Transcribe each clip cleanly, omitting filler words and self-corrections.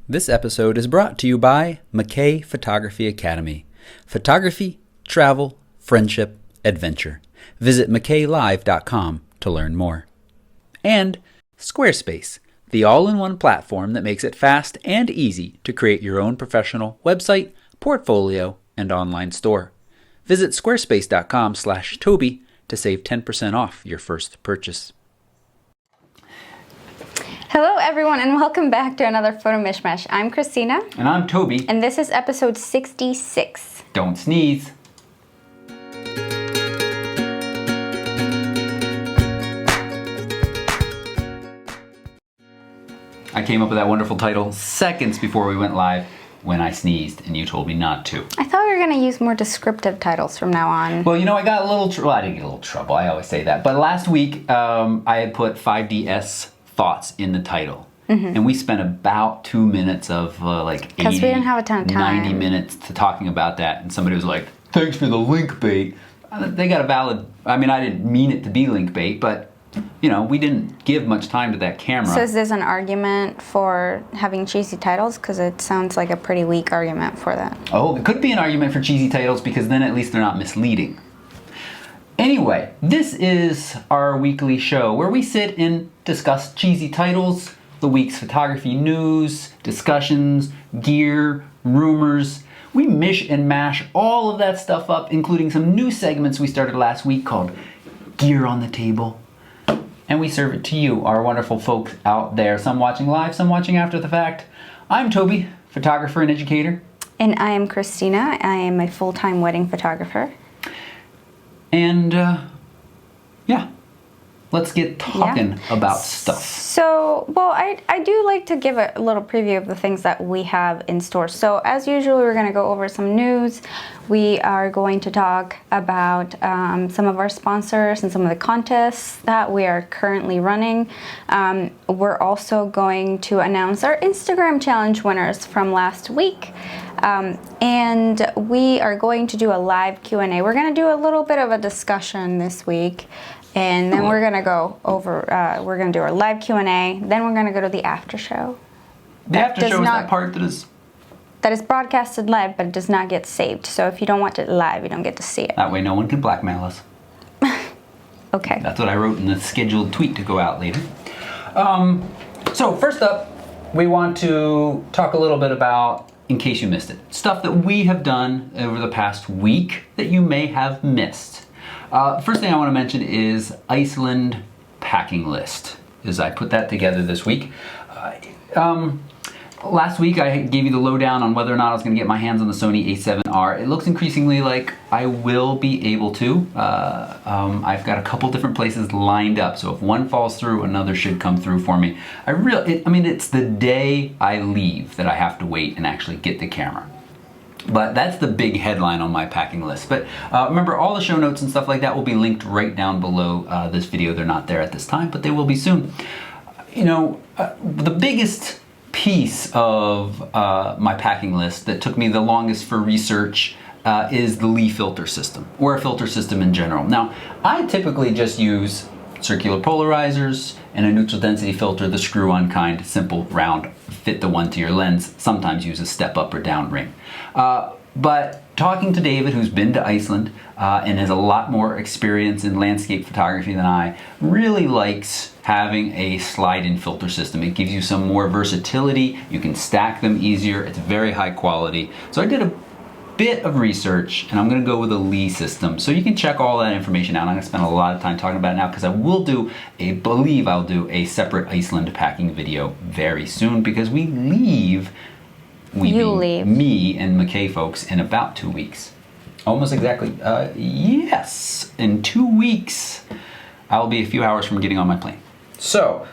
This episode is brought to you by McKay Photography Academy. Photography, travel, friendship, adventure. Visit mckaylive.com to learn more. And Squarespace, the all-in-one platform that makes it fast and easy to create your own professional website, portfolio, and online store. Visit squarespace.com/Toby to save 10% off your first purchase. Hello everyone and welcome back to another Photo Mishmash. I'm Christina. And I'm Toby. And this is episode 66. Don't sneeze. I came up with that wonderful title seconds before we went live when I sneezed and you told me not to. I thought we were going to use more descriptive titles from now on. Well, you know, I got a little, well, I didn't get a little trouble. I always say that. But last week, I had put 5DS thoughts in the title. And we spent about 2 minutes of like 80, because we didn't have a ton of time. 90 minutes to talking about that. And somebody was like, thanks for the link bait. They got a valid, I mean, I didn't mean it to be link bait, but you know, we didn't give much time to that camera. So is this an argument for having cheesy titles? Because it sounds like a pretty weak argument for that. Oh, it could be an argument for cheesy titles because then at least they're not misleading. Anyway, this is our weekly show where we sit and discuss cheesy titles, the week's photography news, discussions, gear, rumors. We mish and mash all of that stuff up, including some new segments we started last week called Gear on the Table. And we serve it to you, our wonderful folks out there, some watching live, some watching after the fact. I'm Toby, photographer and educator. And I am Christina. I am a full-time wedding photographer. And, yeah, let's get talking about stuff. So, well, I do like to give a little preview of the things that we have in store. So, as usual, we're going to go over some news. We are going to talk about some of our sponsors and some of the contests that we are currently running. We're also going to announce our Instagram challenge winners from last week. And we are going to do a live Q&A. We're going to do a little bit of a discussion this week. And then we're going to go over, we're going to do our live Q&A. Then we're going to go to the after show. The after show is that part that is... That is broadcasted live, but it does not get saved. So if you don't watch it live, you don't get to see it. That way no one can blackmail us. Okay. That's what I wrote in the scheduled tweet to go out later. So first up, we want to talk a little bit about, in case you missed it, stuff that we have done over the past week that you may have missed. First thing I want to mention is Iceland packing list, as I put that together this week. Last week I gave you the lowdown on whether or not I was going to get my hands on the Sony a7R. It looks increasingly like I will be able to. I've got a couple different places lined up, so if one falls through, another should come through for me. I mean, it's the day I leave that I have to wait and actually get the camera. But that's the big headline on my packing list. But remember, all the show notes and stuff like that will be linked right down below this video. They're not there at this time, but they will be soon. You know, the biggest piece of my packing list that took me the longest for research is the Lee filter system, or a filter system in general. Now, I typically just use circular polarizers and a neutral density filter, the screw-on kind, simple, round, fit the one to your lens, sometimes use a step up or down ring. But talking to David, who's been to Iceland and has a lot more experience in landscape photography than I, really likes having a slide-in filter system. It gives you some more versatility, you can stack them easier, it's very high quality. So I did a bit of research and I'm going to go with a Lee system. So you can check all that information out. I'm going to spend a lot of time talking about it now because I will do I'll do a separate Iceland packing video very soon because we leave, me and McKay folks, in about 2 weeks. Almost exactly, yes, in 2 weeks I'll be a few hours from getting on my plane. So,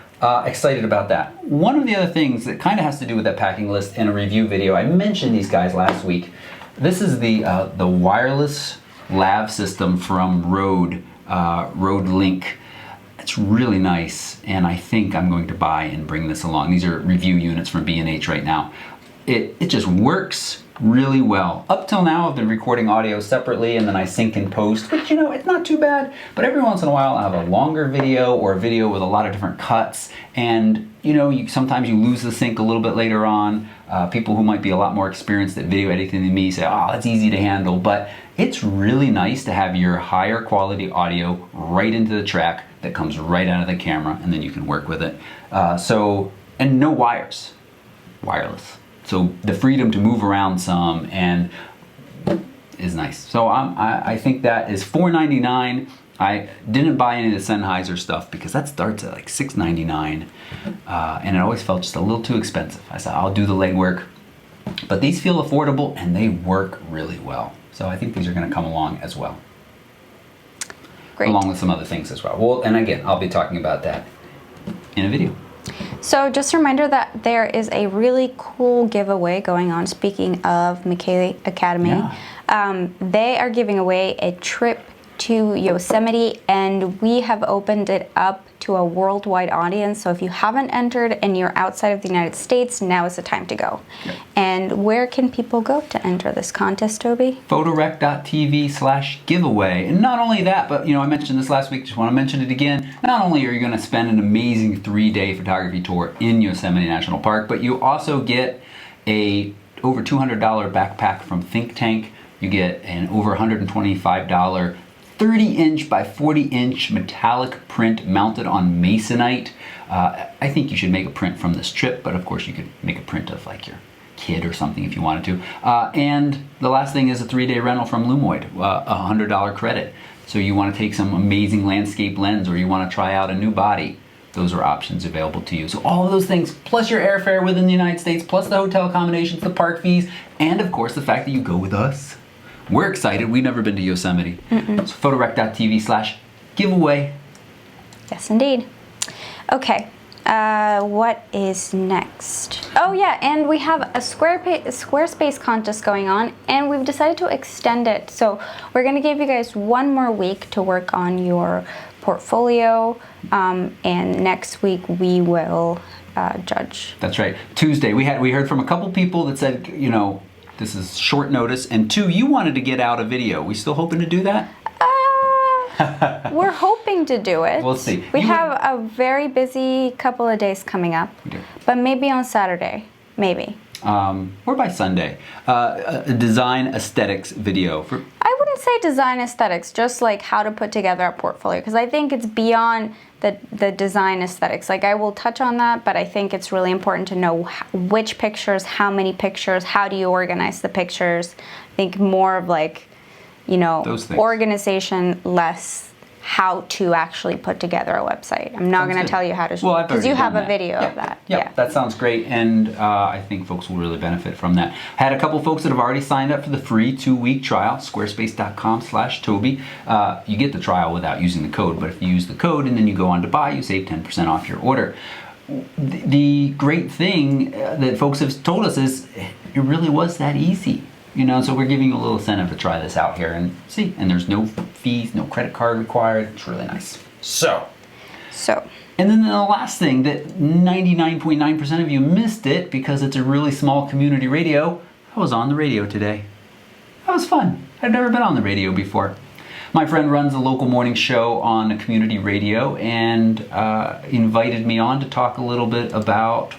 excited about that. One of the other things that kind of has to do with that packing list in a review video, I mentioned these guys last week. This is the wireless lav system from Rode Link. It's really nice, and I think I'm going to buy and bring this along. These are review units from B&H right now. It just works. really well. Up till now, I've been recording audio separately and then I sync and post, which, you know, it's not too bad. But every once in a while, I have a longer video or a video with a lot of different cuts. And, you know, sometimes you lose the sync a little bit later on. People who might be a lot more experienced at video editing than me say, oh, that's easy to handle. But it's really nice to have your higher quality audio right into the track that comes right out of the camera, and then you can work with it. And no wires, wireless. So the freedom to move around some and is nice. So I think that is $4.99. I didn't buy any of the Sennheiser stuff because that starts at like $6.99, and it always felt just a little too expensive. I said, I'll do the legwork, but these feel affordable and they work really well. So I think these are going to come along as well. Great. Along with some other things as well. Well, and again, I'll be talking about that in a video. So just a reminder that there is a really cool giveaway going on. Speaking of McKay Academy, Yeah. They are giving away a trip to Yosemite, and we have opened it up to a worldwide audience. So if you haven't entered and you're outside of the United States, now is the time to go. Yep. And where can people go to enter this contest, Toby? Photorec.tv/giveaway. And not only that, but you know, I mentioned this last week, just want to mention it again. Not only are you going to spend an amazing 3-day photography tour in Yosemite National Park, but you also get a over $200 backpack from Think Tank. You get an over $125 30-inch by 40-inch metallic print mounted on masonite. I think you should make a print from this trip, but of course you could make a print of like your kid or something if you wanted to. And the last thing is a 3-day rental from Lumoid, a $100 credit. So you want to take some amazing landscape lens, or you want to try out a new body, those are options available to you. So all of those things, plus your airfare within the United States, plus the hotel accommodations, the park fees, and of course the fact that you go with us. We're excited. We've never been to Yosemite. So photorec.tv/giveaway. Yes, indeed. Okay, what is next? Oh yeah, and we have a Squarespace contest going on, and we've decided to extend it. So we're going to give you guys one more week to work on your portfolio, and next week we will judge. That's right. Tuesday, we heard from a couple people that said, you know, this is short notice, and 2, you wanted to get out a video. We still hoping to do that? We're hoping to do it. We'll see. We have a very busy couple of days coming up, but maybe on Saturday, maybe. Or by Sunday. A design aesthetics video. I wouldn't say design aesthetics, just like how to put together a portfolio, because I think it's beyond the design aesthetics. Like, I will touch on that, but I think it's really important to know which pictures, how many pictures, how do you organize the pictures. I think more of like, you know, organization, less how to actually put together a website. I'm not going to tell you how to, because you have a video of that. Yeah, that sounds great, and I think folks will really benefit from that. I had a couple folks that have already signed up for the free 2-week trial, squarespace.com/Toby. You get the trial without using the code, but if you use the code and then you go on to buy, you save 10% off your order. The great thing that folks have told us is it really was that easy. You know, so we're giving you a little incentive to try this out here and see. And there's no fees, no credit card required. It's really nice. So. And then the last thing that 99.9% of you missed it because it's a really small community radio. I was on the radio today. That was fun. I've never been on the radio before. My friend runs a local morning show on a community radio and invited me on to talk a little bit about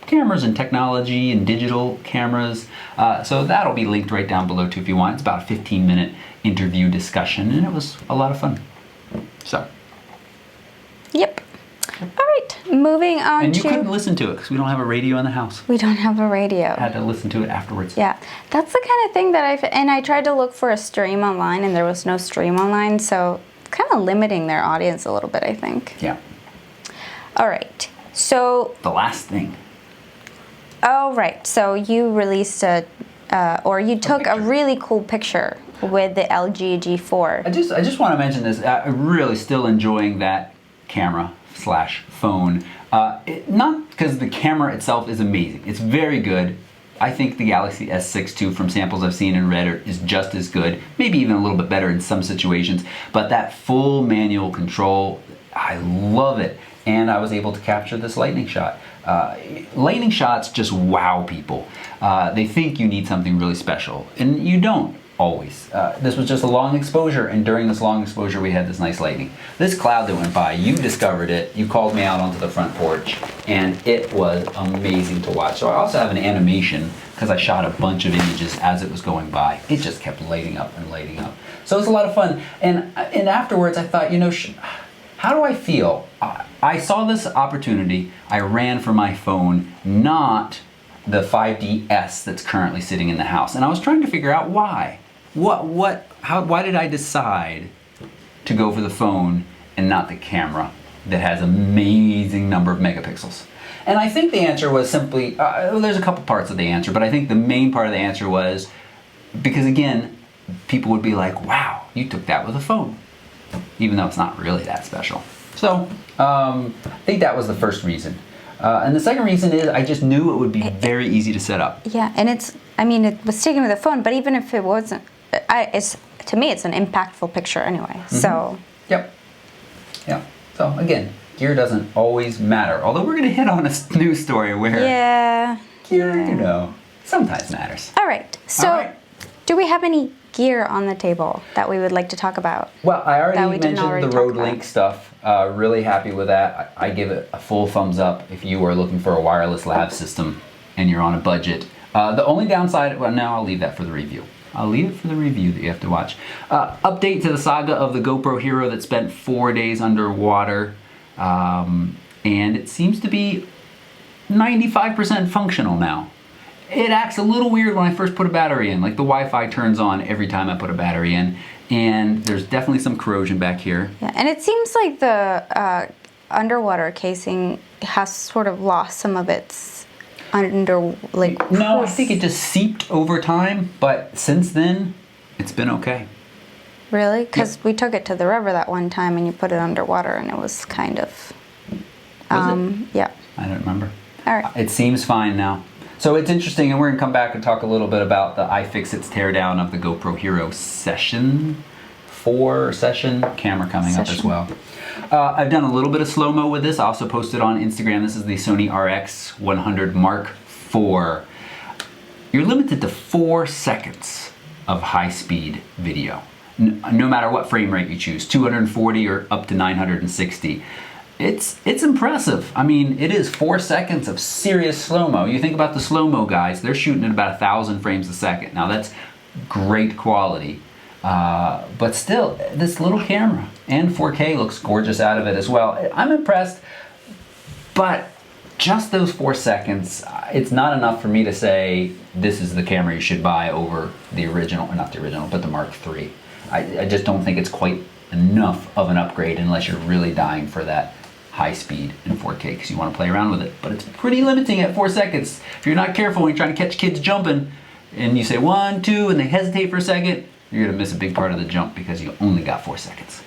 cameras and technology and digital cameras. So that'll be linked right down below too if you want. It's about a 15-minute interview discussion, and it was a lot of fun. So. Yep. All right, moving on. And you couldn't listen to it because we don't have a radio in the house. We don't have a radio. I had to listen to it afterwards. Yeah, that's the kind of thing that I tried to look for a stream online, and there was no stream online, so it's kind of limiting their audience a little bit, I think. Yeah. All right, so. The last thing. Oh, right. So you released you took a really cool picture with the LG G4. I just want to mention this. I'm really still enjoying that camera/phone. Not because the camera itself is amazing. It's very good. I think the Galaxy S6 II, from samples I've seen and read, is just as good. Maybe even a little bit better in some situations. But that full manual control, I love it. and I was able to capture this lightning shot. Lightning shots just wow people. They think you need something really special, and you don't always. This was just a long exposure, and during this long exposure we had this nice lightning. This cloud that went by, you discovered it, you called me out onto the front porch, and it was amazing to watch. So I also have an animation, because I shot a bunch of images as it was going by. It just kept lighting up and lighting up. So it was a lot of fun, and afterwards I thought, how do I feel? I saw this opportunity, I ran for my phone, not the 5DS that's currently sitting in the house. And I was trying to figure out why. Why did I decide to go for the phone and not the camera that has an amazing number of megapixels? And I think the answer was simply, there's a couple parts of the answer, but I think the main part of the answer was because, again, people would be like, wow, you took that with a phone, even though it's not really that special. So I think that was the first reason. And the second reason is I just knew it would be very easy to set up. Yeah, and it was taken with a phone, but even if it wasn't, to me, it's an impactful picture anyway. Mm-hmm. So. Yep. Yeah. So again, gear doesn't always matter. Although we're going to hit on a news story where gear, sometimes matters. All right. So, do we have any gear on the table that we would like to talk about? Well, I already mentioned the Road Link stuff. Really happy with that. I give it a full thumbs up if you are looking for a wireless lav system and you're on a budget. The only downside, well, no, I'll leave that for the review. I'll leave it for the review that you have to watch. Update to the saga of the GoPro Hero that spent 4 days underwater. And it seems to be 95% functional now. It acts a little weird when I first put a battery in. Like the Wi-Fi turns on every time I put a battery in. And there's definitely some corrosion back here. Yeah, and it seems like the underwater casing has sort of lost some of its No, I think it just seeped over time, but since then, it's been okay. Really? Because we took it to the river that one time and you put it underwater and it was kind of... Was it? Yeah. I don't remember. All right. It seems fine now. So it's interesting, and we're going to come back and talk a little bit about the iFixit's teardown of the GoPro Hero Session 4 camera coming up as well. I've done a little bit of slow-mo with this. I also posted on Instagram. This is the Sony RX100 Mark IV. You're limited to 4 seconds of high-speed video, no matter what frame rate you choose, 240 or up to 960. It's impressive. I mean, it is 4 seconds of serious slow-mo. You think about the slow-mo guys, they're shooting at about 1,000 frames a second. Now that's great quality. But still, this little camera and 4K looks gorgeous out of it as well. I'm impressed, but just those 4 seconds, it's not enough for me to say this is the camera you should buy over the original, or not the original, but the Mark III. I just don't think it's quite enough of an upgrade unless you're really dying for that high speed in 4K because you want to play around with it. But it's pretty limiting at 4 seconds. If you're not careful when you're trying to catch kids jumping and you say 1, 2, and they hesitate for a second, you're going to miss a big part of the jump because you only got 4 seconds.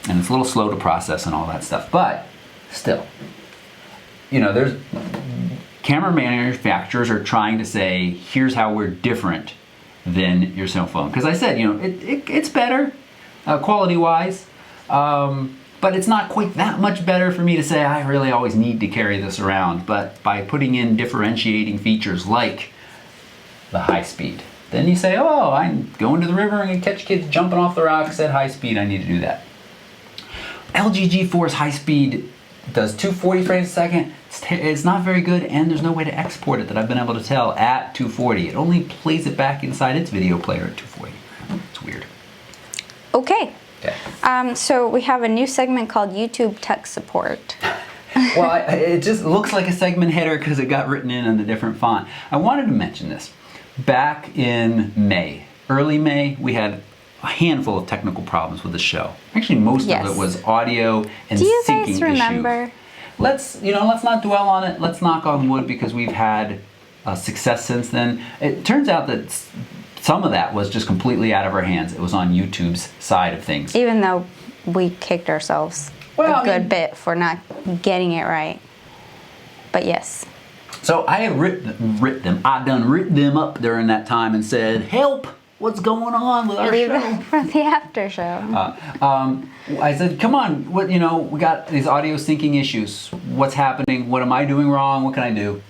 And it's a little slow to process and all that stuff. But still, there's camera manufacturers are trying to say, here's how we're different than your cell phone. Because I said, it's better quality-wise. But it's not quite that much better for me to say I really always need to carry this around. But by putting in differentiating features like the high speed, then you say, oh, I'm going to the river and catch kids jumping off the rocks at high speed. I need to do that. LG G4's high speed does 240 frames a second. It's not very good, and there's no way to export it that I've been able to tell at 240. It only plays it back inside its video player at 240. It's weird. Okay. So we have a new segment called YouTube Tech Support. Well, it just looks like a segment header because it got written in a different font. I wanted to mention this. Back in May, early May, we had a handful of technical problems with the show. Actually, most of it was audio and syncing issues. Do you guys remember? Let's not dwell on it. Let's knock on wood because we've had success since then. It turns out that some of that was just completely out of our hands. It was on YouTube's side of things. Even though we kicked ourselves a good bit for not getting it right. But yes. So I have writ them up during that time and said, help, what's going on with our Leave show? it for the after show. I said, come on, we got these audio syncing issues. What's happening? What am I doing wrong? What can I do?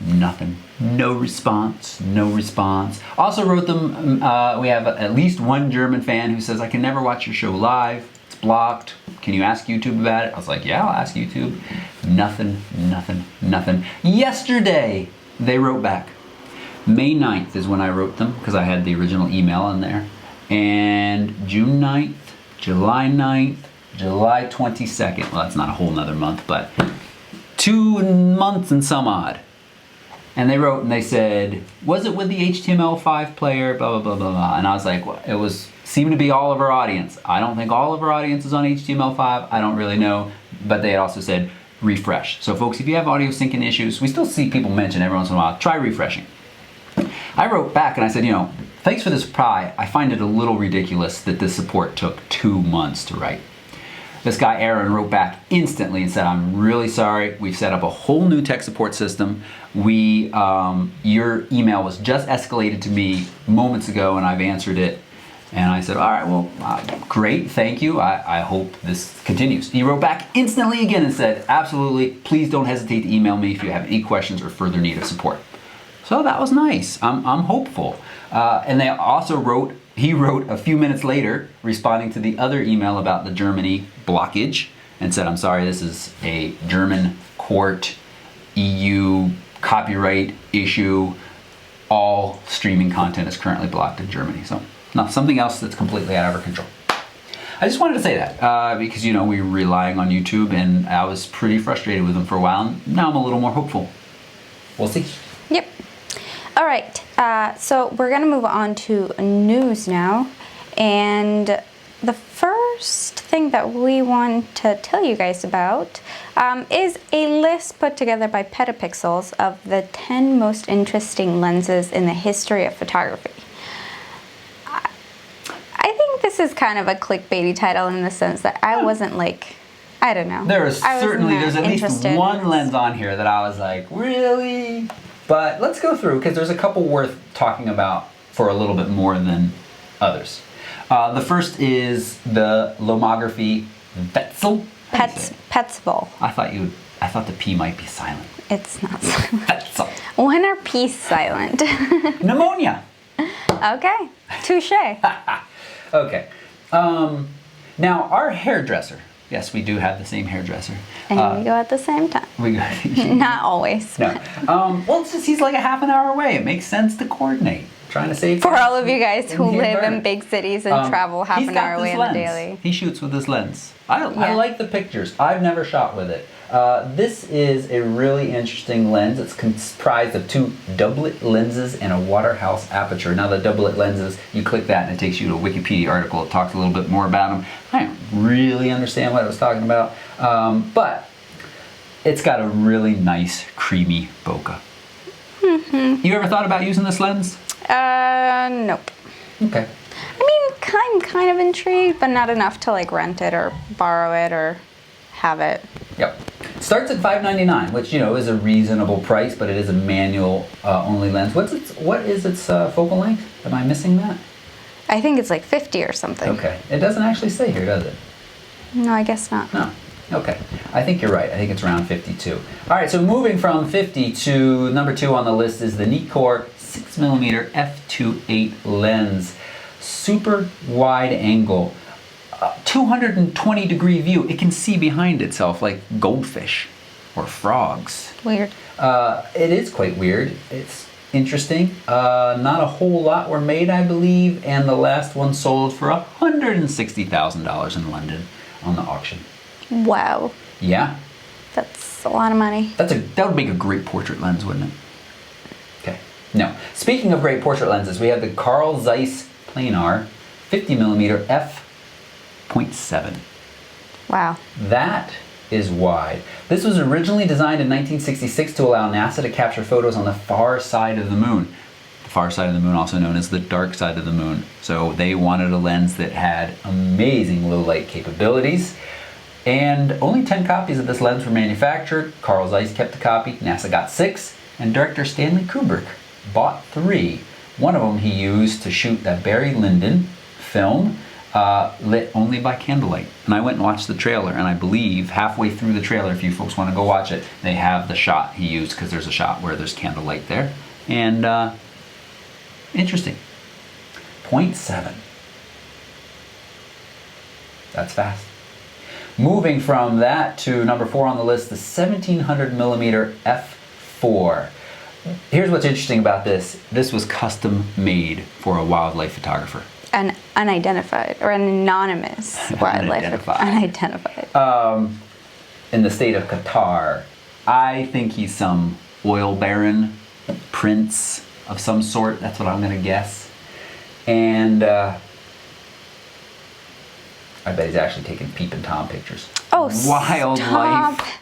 Nothing. No response. No response. Also wrote them, we have at least one German fan who says, I can never watch your show live. It's blocked. Can you ask YouTube about it? I was like, yeah, I'll ask YouTube. Nothing, nothing, nothing. Yesterday, they wrote back. May 9th is when I wrote them because I had the original email in there. And June 9th, July 9th, July 22nd. Well, that's not a whole nother month, but 2 months and some odd. And they wrote and they said, was it with the HTML5 player, blah, blah, blah, blah, blah. And I was like, well, it seemed to be all of our audience. I don't think all of our audience is on HTML5. I don't really know. But they had also said refresh. So folks, if you have audio syncing issues, we still see people mention every once in a while, try refreshing. I wrote back and I said, thanks for this reply. I find it a little ridiculous that this support took 2 months to write. This guy, Aaron, wrote back instantly and said, I'm really sorry. We've set up a whole new tech support system. Your email was just escalated to me moments ago and I've answered it. And I said, all right, well, great, thank you. I hope this continues. He wrote back instantly again and said, absolutely, please don't hesitate to email me if you have any questions or further need of support. So that was nice. I'm hopeful. And they also he wrote a few minutes later responding to the other email about the Germany blockage and said, I'm sorry, this is a German court EU copyright issue. All streaming content is currently blocked in Germany. So something else that's completely out of our control. I just wanted to say that because, we're relying on YouTube and I was pretty frustrated with them for a while. And now I'm a little more hopeful. We'll see. Yep. All right, so we're going to move on to news now. And the first thing that we want to tell you guys about is a list put together by Petapixels of the 10 most interesting lenses in the history of photography. I think this is kind of a clickbaity title in the sense that I wasn't I don't know. There's at least one lens on here that I was like, really? But let's go through because there's a couple worth talking about for a little bit more than others. The first is the Lomography Petzl. Petzl. I thought the P might be silent. It's not silent. Petzl. When are P's silent? Pneumonia. Okay. Touche. Okay. Now our hairdresser. Yes, we do have the same hairdresser. And we go at the same time. We go. Not always. No. Well, it's just he's like a half an hour away. It makes sense to coordinate. Trying to save. For all of you guys who live in big cities and travel half an hour away on the daily. He shoots with this lens. I like the pictures. I've never shot with it. This is a really interesting lens. It's comprised of 2 doublet lenses and a Waterhouse aperture. Now the doublet lenses, you click that and it takes you to a Wikipedia article. It talks a little bit more about them. I don't really understand what it was talking about, but it's got a really nice creamy bokeh. Mm-hmm. You ever thought about using this lens? Nope. Okay. I mean, I'm kind of intrigued, but not enough to like rent it or borrow it or have it. Yep. It starts at $5.99, which is a reasonable price, but it is a manual only lens. What is its focal length? Am I missing that? I think it's like 50 or something. Okay. It doesn't actually say here, does it? No, I guess not. No. Okay. I think you're right. I think it's around 52. All right. So moving from 50 to number 2 on the list is the Nikkor 6mm f2.8 lens. Super wide angle. 220 degree view. It can see behind itself like goldfish or frogs. Weird. It is quite weird. It's interesting. Not a whole lot were made, I believe, and the last one sold for $160,000 in London on the auction. Wow. Yeah. That's a lot of money. That would make a great portrait lens, wouldn't it? Okay. No. Speaking of great portrait lenses, we have the Carl Zeiss Planar 50mm f.7. Wow. That is wide. This was originally designed in 1966 to allow NASA to capture photos on the far side of the moon. The far side of the moon, also known as the dark side of the moon. So they wanted a lens that had amazing low light capabilities. And only 10 copies of this lens were manufactured. Carl Zeiss kept a copy, NASA got 6, and director Stanley Kubrick bought 3. One of them he used to shoot that Barry Lyndon film, lit only by candlelight. And I went and watched the trailer, and I believe halfway through the trailer, if you folks want to go watch it, they have the shot he used, because there's a shot where there's candlelight there. And interesting. 0.7. That's fast. Moving from that to number 4 on the list, the 1700 millimeter f4. Here's what's interesting about this. This was custom made for a wildlife photographer. An unidentified or an anonymous wildlife. Unidentified. In the state of Qatar. I think he's some oil baron, prince of some sort. That's what I'm going to guess. And I bet he's actually taking Peep and Tom pictures. Oh, wildlife.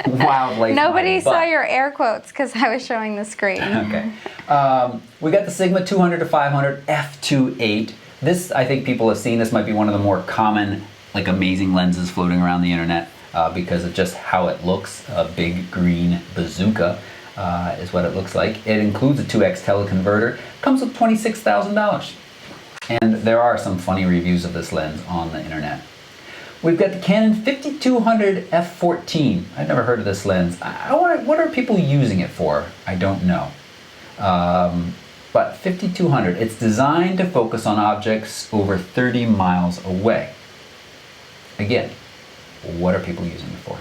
Wildlife. Nobody saw your air quotes because I was showing the screen. Okay. We got the Sigma 200 to 500 f2.8. This, I think people have seen. This might be one of the more common, like, amazing lenses floating around the internet because of just how it looks. A big green bazooka is what it looks like. It includes a 2x teleconverter. Comes with $26,000. And there are some funny reviews of this lens on the internet. We've got the Canon 5200 f14. I've never heard of this lens. What are people using it for? I don't know. But 5200, it's designed to focus on objects over 30 miles away. Again, what are people using it for?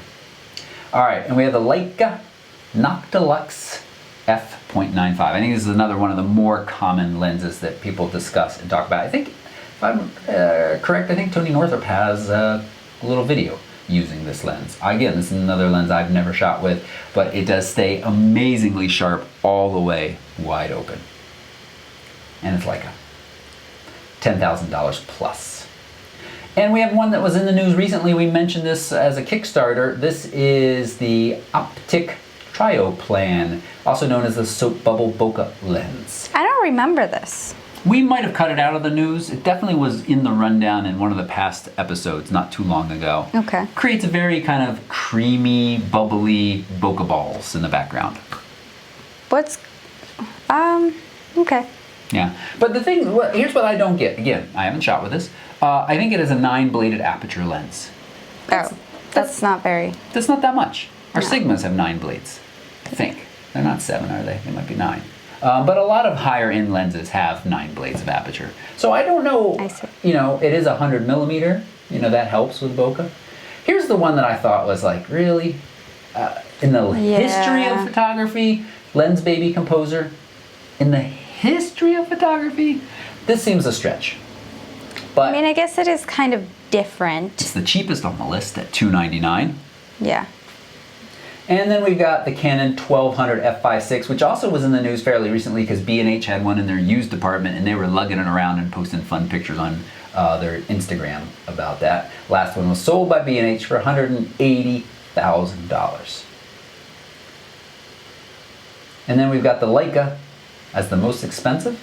All right, and we have the Leica Noctilux f.95. I think this is another one of the more common lenses that people discuss and talk about. I think, if I'm correct, I think Tony Northrup has a little video using this lens. Again, this is another lens I've never shot with, but it does stay amazingly sharp all the way wide open. And it's like $10,000 plus. And we have one that was in the news recently. We mentioned this as a Kickstarter. This is the Optic Trioplan, also known as the soap bubble bokeh lens. I don't remember this. We might have cut it out of the news. It definitely was in the rundown in one of the past episodes not too long ago. Okay. Creates a very kind of creamy, bubbly bokeh balls in the background. Okay. Yeah, but the thing, here's what I don't get. Again, I haven't shot with this. I think it is a 9-bladed aperture lens. That's not very... That's not that much. Our No. Sigmas have 9 blades, I think. They're not 7, are they? They might be 9. But a lot of higher end lenses have 9 blades of aperture. So I don't know, I see. you know, it is 100 millimeter. You know, that helps with bokeh. Here's the one that I thought was like, really? In the history of photography, lens baby composer, in the history of photography, this seems a stretch. But I mean, I guess it is kind of different. it's the cheapest on the list at $299. Yeah. And then we've got the Canon 1200 f5.6, which also was in the news fairly recently because B&H had one in their used department and they were lugging it around and posting fun pictures on their Instagram about that. Last one was sold by B&H for $180,000. And then we've got the Leica as the most expensive.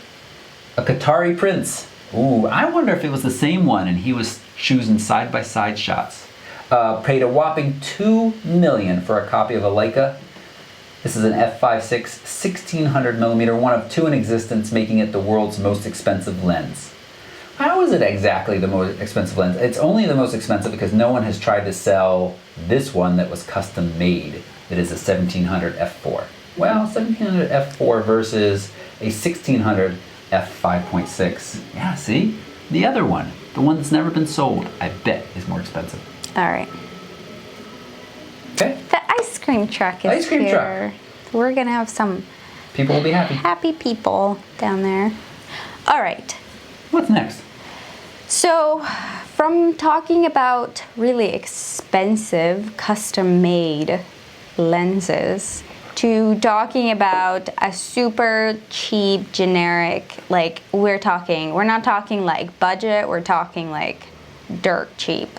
A Qatari Prince. Ooh, I wonder if it was the same one and he was choosing side-by-side shots. Paid a whopping $2 million for a copy of a Leica. This is an f5.6 1600 millimeter, one of 2 in existence, making it the world's most expensive lens. How is it exactly the most expensive lens? It's only the most expensive because no one has tried to sell this one that was custom made. That is a 1700 f4. Well, 1700 f4 versus a 1600 f5.6. Yeah, see? The other one, the one that's never been sold, I bet is more expensive. All right. Okay. The ice cream truck is Ice cream here. truck. We're going to have some People will be happy. happy people down there. All right. What's next? So, from talking about really expensive, custom-made lenses to talking about a super cheap, generic, like we're not talking like budget, we're talking like dirt cheap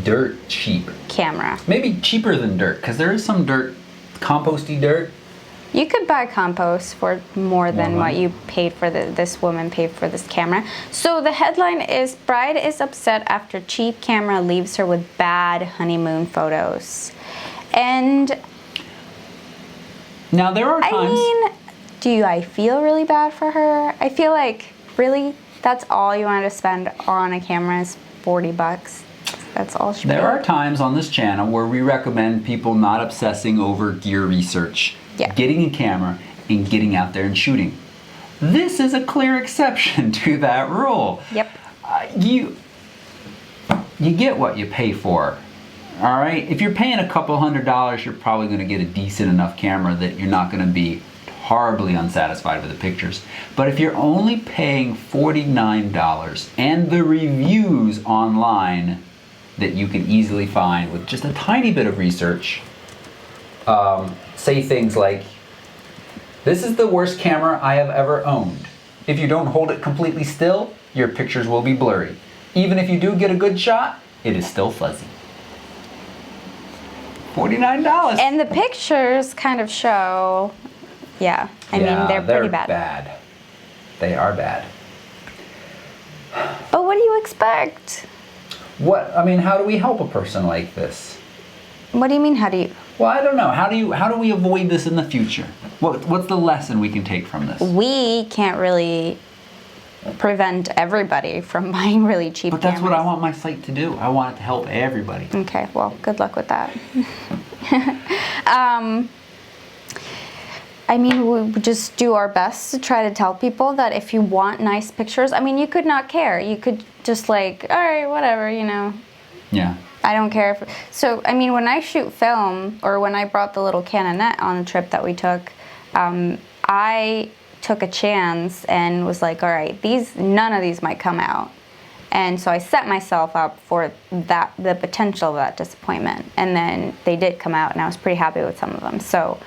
Dirt cheap. camera. Maybe cheaper than dirt, because there is some dirt, composty dirt. You could buy compost for more than what money. you paid for this woman paid for this camera. So the headline is, Bride is upset after cheap camera leaves her with bad honeymoon photos. And Now there are times. I mean, do I feel really bad for her? I feel like, really, that's all you wanted to spend on a camera is $40. That's all she paid. There are times on this channel where we recommend people not obsessing over gear research. Yeah. Getting a camera and getting out there and shooting. This is a clear exception to that rule. Yep. You get what you pay for. All right? If you're paying a couple $100s, you're probably going to get a decent enough camera that you're not going to be horribly unsatisfied with the pictures. But if you're only paying $49 and the reviews online that you can easily find with just a tiny bit of research say things like, "This is the worst camera I have ever owned. If you don't hold it completely still, your pictures will be blurry. Even if you do get a good shot, it is still fuzzy." $49. And the pictures kind of show, I mean, they're pretty bad. They are bad. But what do you expect? How do we help a person like this? What do you mean, how do you? Well, I don't know. How do we avoid this in the future? What's the lesson we can take from this? We can't really prevent everybody from buying really cheap But that's what I cameras. want my site to do. I want it to help everybody. Okay, well, good luck with that. I mean, we just do our best to try to tell people that if you want nice pictures, I mean, you could not care. You could just like, all right, whatever, you know. Yeah. I don't care if... So, I mean, when I shoot film, or when I brought the little Canonette on the trip that we took, I took a chance and was like, all right, none of these might come out. And so I set myself up for the potential of that disappointment. And then they did come out, and I was pretty happy with some of them. So,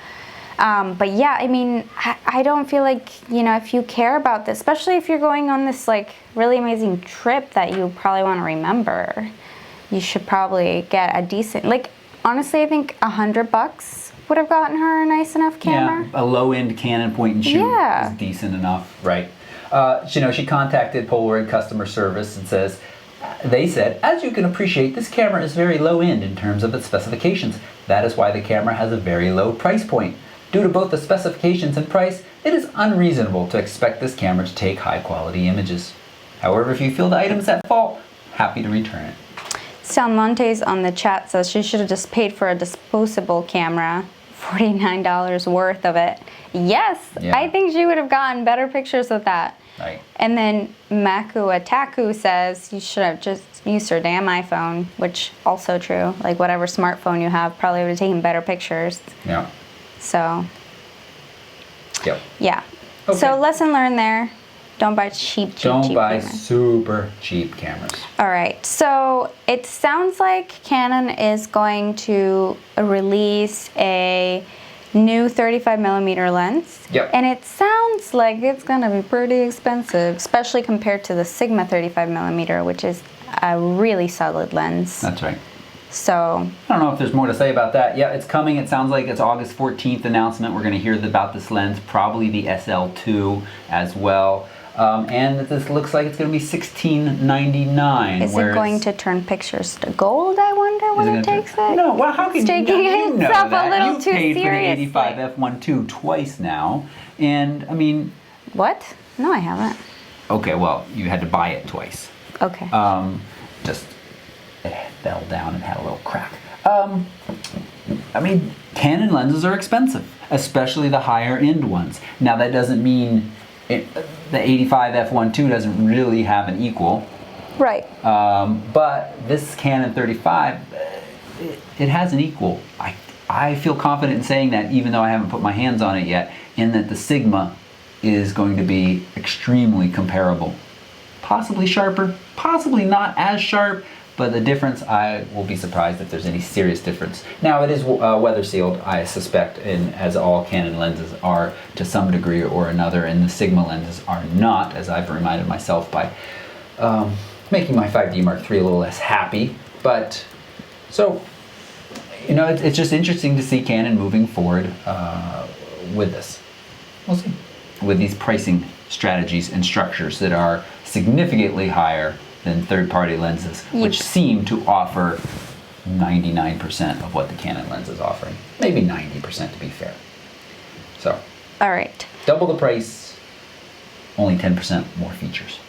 but yeah, I mean, I don't feel like, you know, if you care about this, especially if you're going on this like really amazing trip that you probably want to remember, you should probably get a decent, like, honestly, I think $100 would have gotten her a nice enough camera. Yeah, a low-end Canon point and shoot is decent enough, right? She contacted Polaroid customer service and says, they said, "As you can appreciate, this camera is very low-end in terms of its specifications. That is why the camera has a very low price point. Due to both the specifications and price, it is unreasonable to expect this camera to take high-quality images. However, if you feel the item is at fault, happy to return it." Salmontes on the chat says she should have just paid for a disposable camera, $49 worth of it. Yes, Yeah. I think she would have gotten better pictures with that. Right. And then Maku Ataku says you should have just used her damn iPhone, which also true. Like whatever smartphone you have probably would have taken better pictures. Yeah. So, Yep. yeah. Okay. So lesson learned there. Don't buy cheap Don't buy cameras. super cheap cameras. All right, so it sounds like Canon is going to release a new 35mm lens. Yep. And it sounds like it's gonna be pretty expensive, especially compared to the Sigma 35mm, which is a really solid lens. That's right. So, I don't know if there's more to say about that. Yeah, it's coming. It sounds like it's August 14th announcement. We're going to hear about this lens, probably the SL2 as well. And this looks like it's going to be $16.99. is it going to turn pictures to gold, I wonder, when it takes it? No, well, how can It's taking you know itself that? a little You've too paid for the seriously. 85 f1.2 twice now. And, I mean... What? No, I haven't. Okay, well, you had to buy it twice. Okay. Just it fell down and had a little crack. I mean, Canon lenses are expensive, especially the higher end ones. Now that doesn't mean the 85 f1.2 doesn't really have an equal. Right. But this Canon 35, it has an equal. I feel confident in saying that, even though I haven't put my hands on it yet, in that the Sigma is going to be extremely comparable. Possibly sharper, possibly not as sharp, but the difference, I will be surprised if there's any serious difference. Now, it is weather sealed, I suspect, and as all Canon lenses are to some degree or another, and the Sigma lenses are not, as I've reminded myself by making my 5D Mark III a little less happy. But, so, you know, it's just interesting to see Canon moving forward with this. We'll see. With these pricing strategies and structures that are significantly higher than third-party lenses, which seem to offer 99% of what the Canon lens is offering. Maybe 90% to be fair. So. All right. double the price, only 10% more features.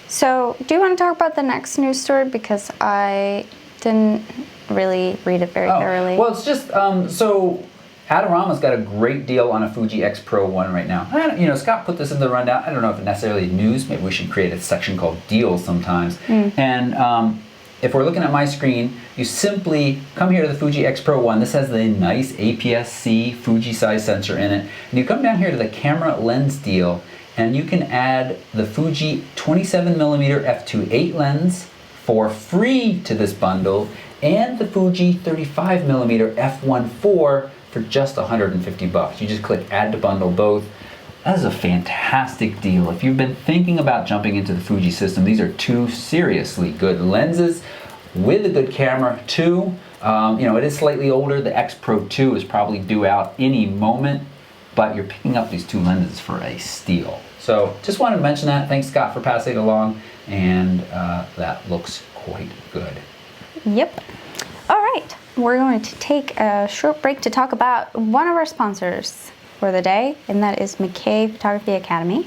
So, do you want to talk about the next news story? Because I didn't really read it very thoroughly. Well, it's just, so Adorama's got a great deal on a Fuji X Pro 1 right now. And, Scott put this in the rundown. I don't know if it's necessarily news. Maybe we should create a section called deals sometimes. And if we're looking at my screen, you simply come here to the Fuji X Pro 1. This has the nice APS-C Fuji size sensor in it. And you come down here to the camera lens deal, and you can add the Fuji 27mm f2.8 lens for free to this bundle, and the Fuji 35mm f1.4 for just $150. You just click add to bundle both. That is a fantastic deal. If you've been thinking about jumping into the Fuji system, these are two seriously good lenses with a good camera too. It is slightly older. The X Pro 2 is probably due out any moment, but you're picking up these two lenses for a steal. So just wanted to mention that. Thanks, Scott, for passing it along, and that looks quite good. Yep. All right. We're going to take a short break to talk about one of our sponsors for the day, and that is McKay Photography Academy.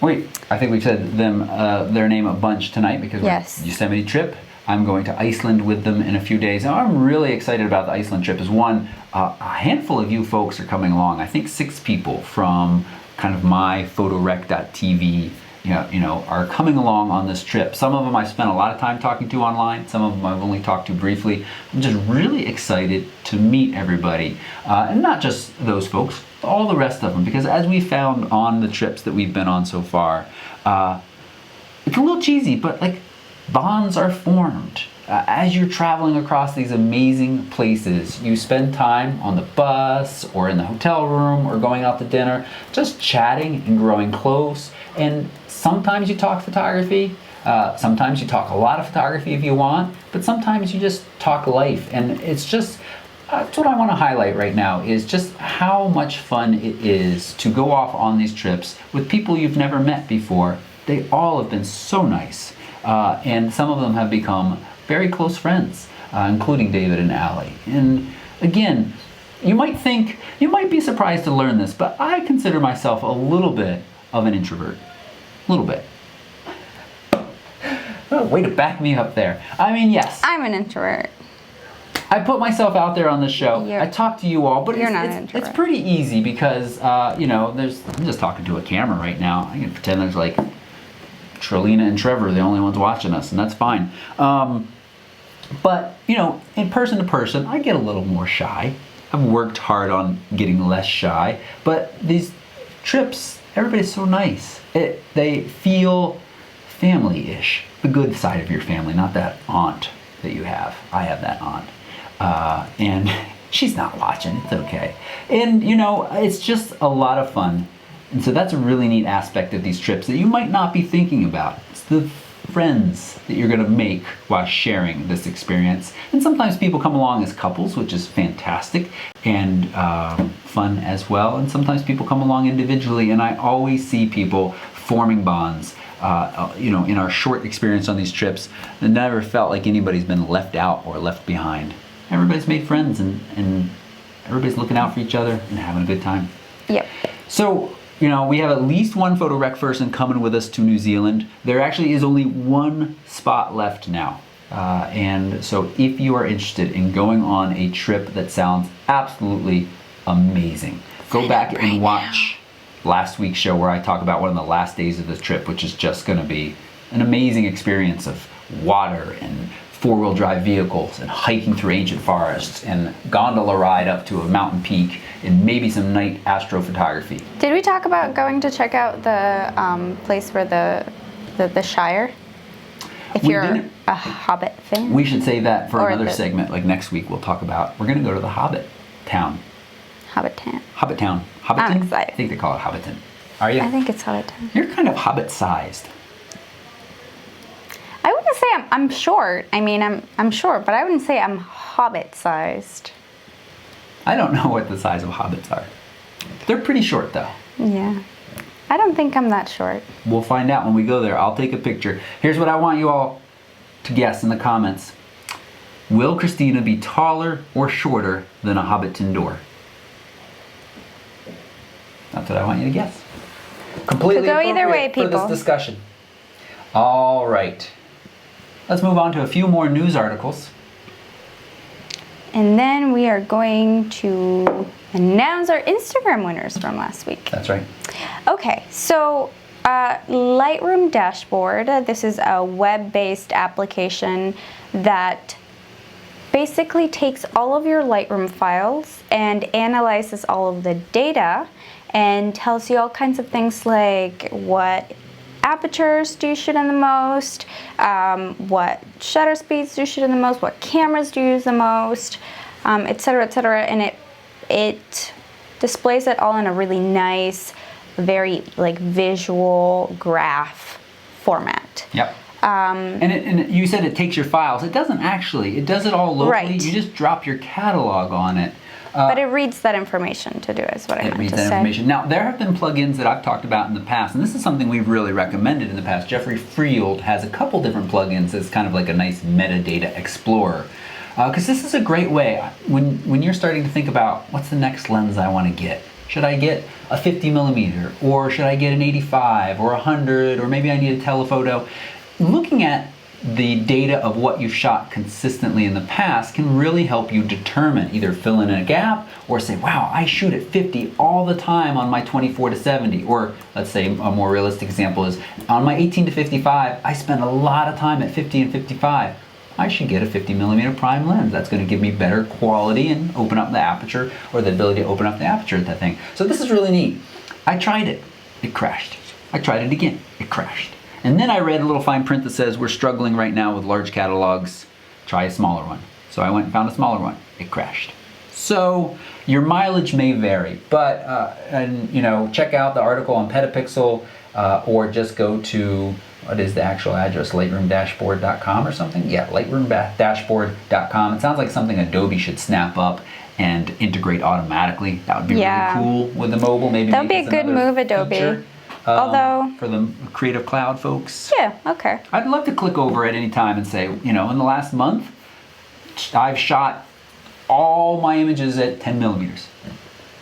Wait, I think we've said their name a bunch tonight because we're Yosemite trip. I'm going to Iceland with them in a few days. Now, I'm really excited about the Iceland trip. Is one, a handful of you folks are coming along. I think 6 people from kind of my photorec.tv are coming along on this trip. Some of them I spent a lot of time talking to online. Some of them I've only talked to briefly. I'm just really excited to meet everybody. And not just those folks, all the rest of them. Because as we found on the trips that we've been on so far, it's a little cheesy, but like bonds are formed. As you're traveling across these amazing places, you spend time on the bus or in the hotel room or going out to dinner, just chatting and growing close. And sometimes you talk photography, sometimes you talk a lot of photography if you want, but sometimes you just talk life. And it's just, that's what I want to highlight right now, is just how much fun it is to go off on these trips with people you've never met before. They all have been so nice. And some of them have become very close friends, including David and Allie. And again, you might be surprised to learn this, but I consider myself a little bit of an introvert. A little bit. Oh, way to back me up there. I mean, yes. I'm an introvert. I put myself out there on this show. I talk to you all, but it's pretty easy because, I'm just talking to a camera right now. I can pretend there's like Trelina and Trevor are the only ones watching us, and that's fine. But, in person to person, I get a little more shy. I've worked hard on getting less shy, but these trips, everybody's so nice. They feel family-ish. The good side of your family, not that aunt that you have. I have that aunt. And she's not watching, it's okay. And, it's just a lot of fun. And so that's a really neat aspect of these trips that you might not be thinking about. It's the friends that you're going to make while sharing this experience. And sometimes people come along as couples, which is fantastic and fun as well. And sometimes people come along individually, and I always see people forming bonds. In our short experience on these trips, it never felt like anybody's been left out or left behind. Everybody's made friends, and everybody's looking out for each other and having a good time. Yep. So, we have at least one photo rec person coming with us to New Zealand. There actually is only one spot left now. And so if you are interested in going on a trip that sounds absolutely amazing, go back and watch last week's show where I talk about one of the last days of this trip, which is just going to be an amazing experience of water and four-wheel drive vehicles and hiking through ancient forests and gondola ride up to a mountain peak and maybe some night astrophotography. Did we talk about going to check out the place where the Shire? If you're a Hobbit fan? We should save that for another segment. Like next week we'll talk about, we're going to go to the Hobbit Town. Hobbit Town. Hobbiton? I'm excited. I think they call it Hobbiton. Are you? I think it's Hobbiton. You're kind of Hobbit-sized. I wouldn't say I'm short. I mean, I'm short, but I wouldn't say I'm Hobbit-sized. I don't know what the size of hobbits are. They're pretty short, though. Yeah. I don't think I'm that short. We'll find out when we go there. I'll take a picture. Here's what I want you all to guess in the comments. Will Christina be taller or shorter than a Hobbiton door? That's what I want you to guess. Completely Could go either way, appropriate for people. this discussion. All right. Let's move on to a few more news articles. And then we are going to announce our Instagram winners from last week. That's right. Okay, so Lightroom Dashboard. This is a web-based application that basically takes all of your Lightroom files and analyzes all of the data and tells you all kinds of things like what apertures do you shoot in the most, what shutter speeds do you shoot in the most, what cameras do you use the most, etc., etc. And it displays it all in a really nice, very like visual graph format. Yep. And you said it takes your files. It doesn't actually. It does it all locally. Right. You just drop your catalog on it. But it reads that information to do is what I meant to say. Information. Now, there have been plugins that I've talked about in the past, and this is something we've really recommended in the past. Jeffrey Frield has a couple different plugins that's kind of like a nice metadata explorer. Because this is a great way, when you're starting to think about what's the next lens I want to get. Should I get a 50 millimeter, or should I get an 85, or 100, or maybe I need a telephoto? Looking at the data of what you've shot consistently in the past can really help you determine, either fill in a gap or say, wow, I shoot at 50 all the time on my 24 to 70. Or let's say a more realistic example is on my 18 to 55, I spend a lot of time at 50 and 55. I should get a 50 millimeter prime lens. That's going to give me better quality and open up the aperture, or the ability to open up the aperture at that thing. So this is really neat. I tried it. It crashed. I tried it again. It crashed. And then I read a little fine print that says we're struggling right now with large catalogs. Try a smaller one. So I went and found a smaller one. It crashed. So your mileage may vary, but check out the article on Petapixel, or just go to, what is the actual address? Lightroomdashboard.com or something? Yeah, lightroomdashboard.com. It sounds like something Adobe should snap up and integrate automatically. That would be really cool with the mobile. Maybe that would be a good move, Adobe. Feature. Although for the Creative Cloud folks. Yeah, okay. I'd love to click over at any time and say, in the last month, I've shot all my images at 10 millimeters.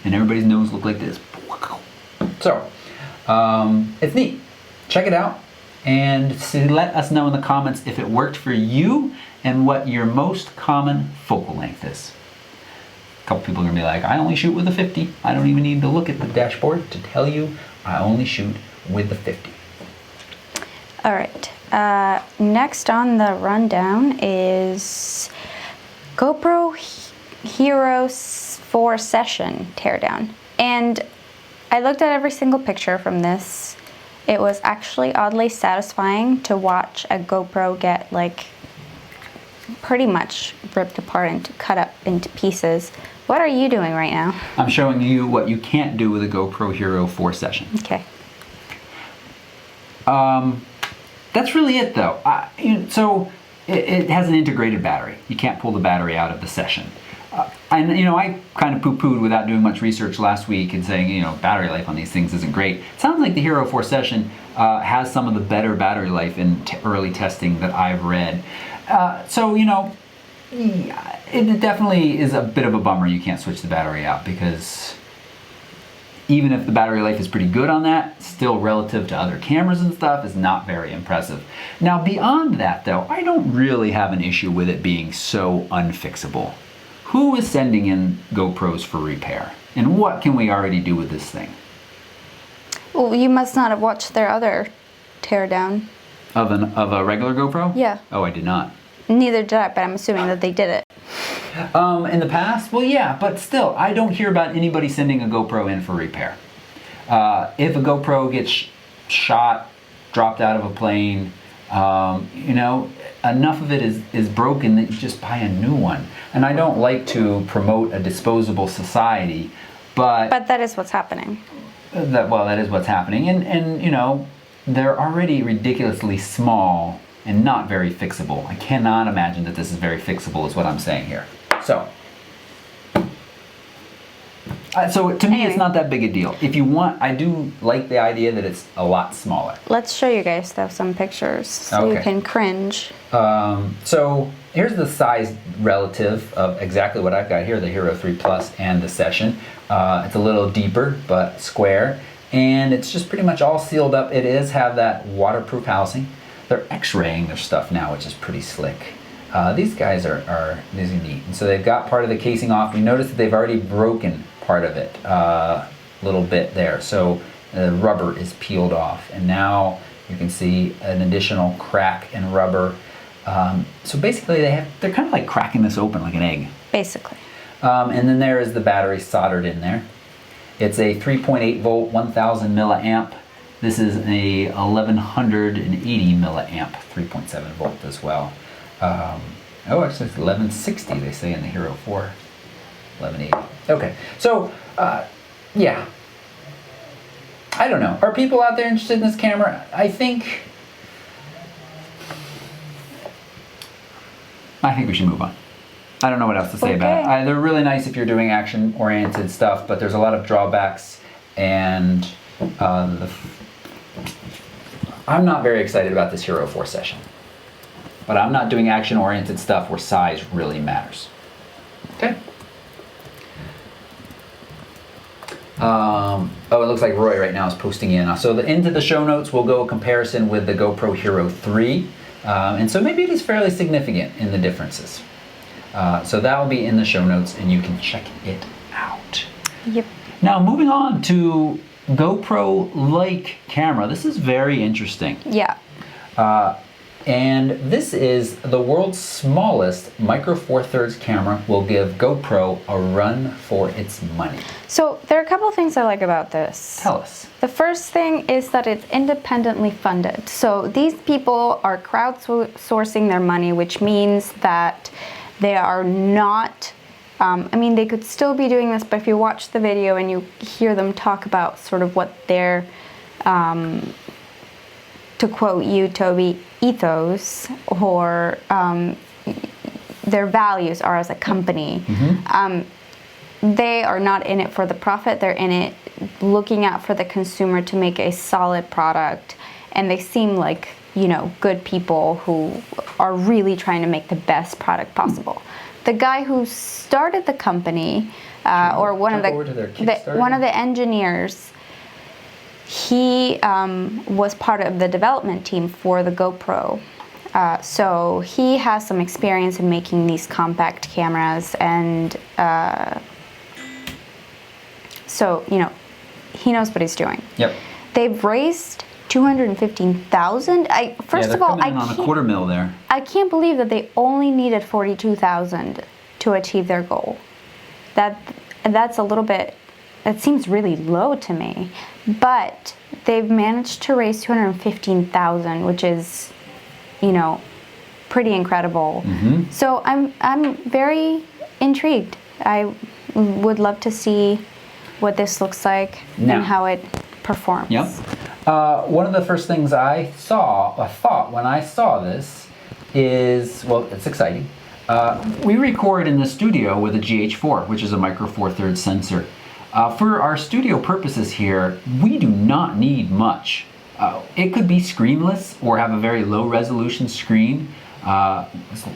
And everybody's nose look like this. So, it's neat. Check it out. And let us know in the comments if it worked for you and what your most common focal length is. A couple people are going to be like, I only shoot with a 50. I don't even need to look at the dashboard to tell you I only shoot with the 50. All right. Next on the rundown is GoPro Hero 4 Session teardown. And I looked at every single picture from this. It was actually oddly satisfying to watch a GoPro get pretty much ripped apart and cut up into pieces. What are you doing right now? I'm showing you what you can't do with a GoPro Hero 4 Session. Okay. That's really it though. So it has an integrated battery. You can't pull the battery out of the Session. I kind of poo-pooed without doing much research last week and saying, battery life on these things isn't great. It sounds like the Hero 4 Session has some of the better battery life in early testing that I've read. It definitely is a bit of a bummer you can't switch the battery out, because even if the battery life is pretty good on that, still relative to other cameras and stuff is not very impressive. Now beyond that though, I don't really have an issue with it being so unfixable. Who is sending in GoPros for repair? And what can we already do with this thing? Well, you must not have watched their other teardown. Of a regular GoPro? Yeah. Oh, I did not. Neither did I, but I'm assuming that they did it. In the past? Well, yeah, but still, I don't hear about anybody sending a GoPro in for repair. If a GoPro gets shot, dropped out of a plane, enough of it is broken that you just buy a new one. And I don't like to promote a disposable society, but that is what's happening. That is what's happening. And they're already ridiculously small and not very fixable. I cannot imagine that this is very fixable is what I'm saying here. So to me, it's not that big a deal. If you want, I do like the idea that it's a lot smaller. Let's show you guys though some pictures so you can cringe. So here's the size relative of exactly what I've got here, the Hero 3 Plus and the Session. It's a little deeper, but square, and it's just pretty much all sealed up. It is have that waterproof housing. They're X-raying their stuff now, which is pretty slick. These guys are neat. And so they've got part of the casing off. You notice that they've already broken part of it a little bit there. So the rubber is peeled off, and now you can see an additional crack in rubber. So basically they're kind of like cracking this open like an egg. Basically. And then there is the battery soldered in there. It's a 3.8 volt, 1000 milliamp. This is a 1180 milliamp, 3.7 volt as well. Oh, actually it's 1160 they say in the Hero 4. 1180. Okay, so yeah. I don't know. Are people out there interested in this camera? I think we should move on. I don't know what else to say about it. They're really nice if you're doing action-oriented stuff, but there's a lot of drawbacks, and I'm not very excited about this Hero 4 Session. But I'm not doing action-oriented stuff where size really matters. Okay. Oh, it looks like Roy right now is posting in. So into the show notes will go a comparison with the GoPro Hero 3. And so maybe it is fairly significant in the differences. So that will be in the show notes, and you can check it out. Yep. Now moving on to GoPro-like camera. This is very interesting. Yeah. And this is the world's smallest Micro Four Thirds camera. Will give GoPro a run for its money. So there are a couple of things I like about this. Tell us. The first thing is that it's independently funded. So these people are crowdsourcing their money, which means that they are not, I mean, they could still be doing this, but if you watch the video and you hear them talk about sort of what their, to quote you, Toby, ethos or their values are as a company, they are not in it for the profit. They're in it looking out for the consumer to make a solid product, and they seem like, you know, good people who are really trying to make the best product possible. The guy who started the company, or one of the engineers, he was part of the development team for the GoPro. So he has some experience in making these compact cameras, and so, you know, he knows what he's doing. Yep. They've raised $215,000. First of all, on a $250,000 there. I can't believe that they only needed $42,000 to achieve their goal. That's a little bit. That seems really low to me. But they've managed to raise $215,000, which is, you know, pretty incredible. So I'm very intrigued. I would love to see what this looks like and how it performs. Yep. One of the first things I thought when I saw this is, well, it's exciting. We record in the studio with a GH4, which is a Micro Four Thirds sensor. For our studio purposes here, we do not need much. It could be screenless or have a very low resolution screen.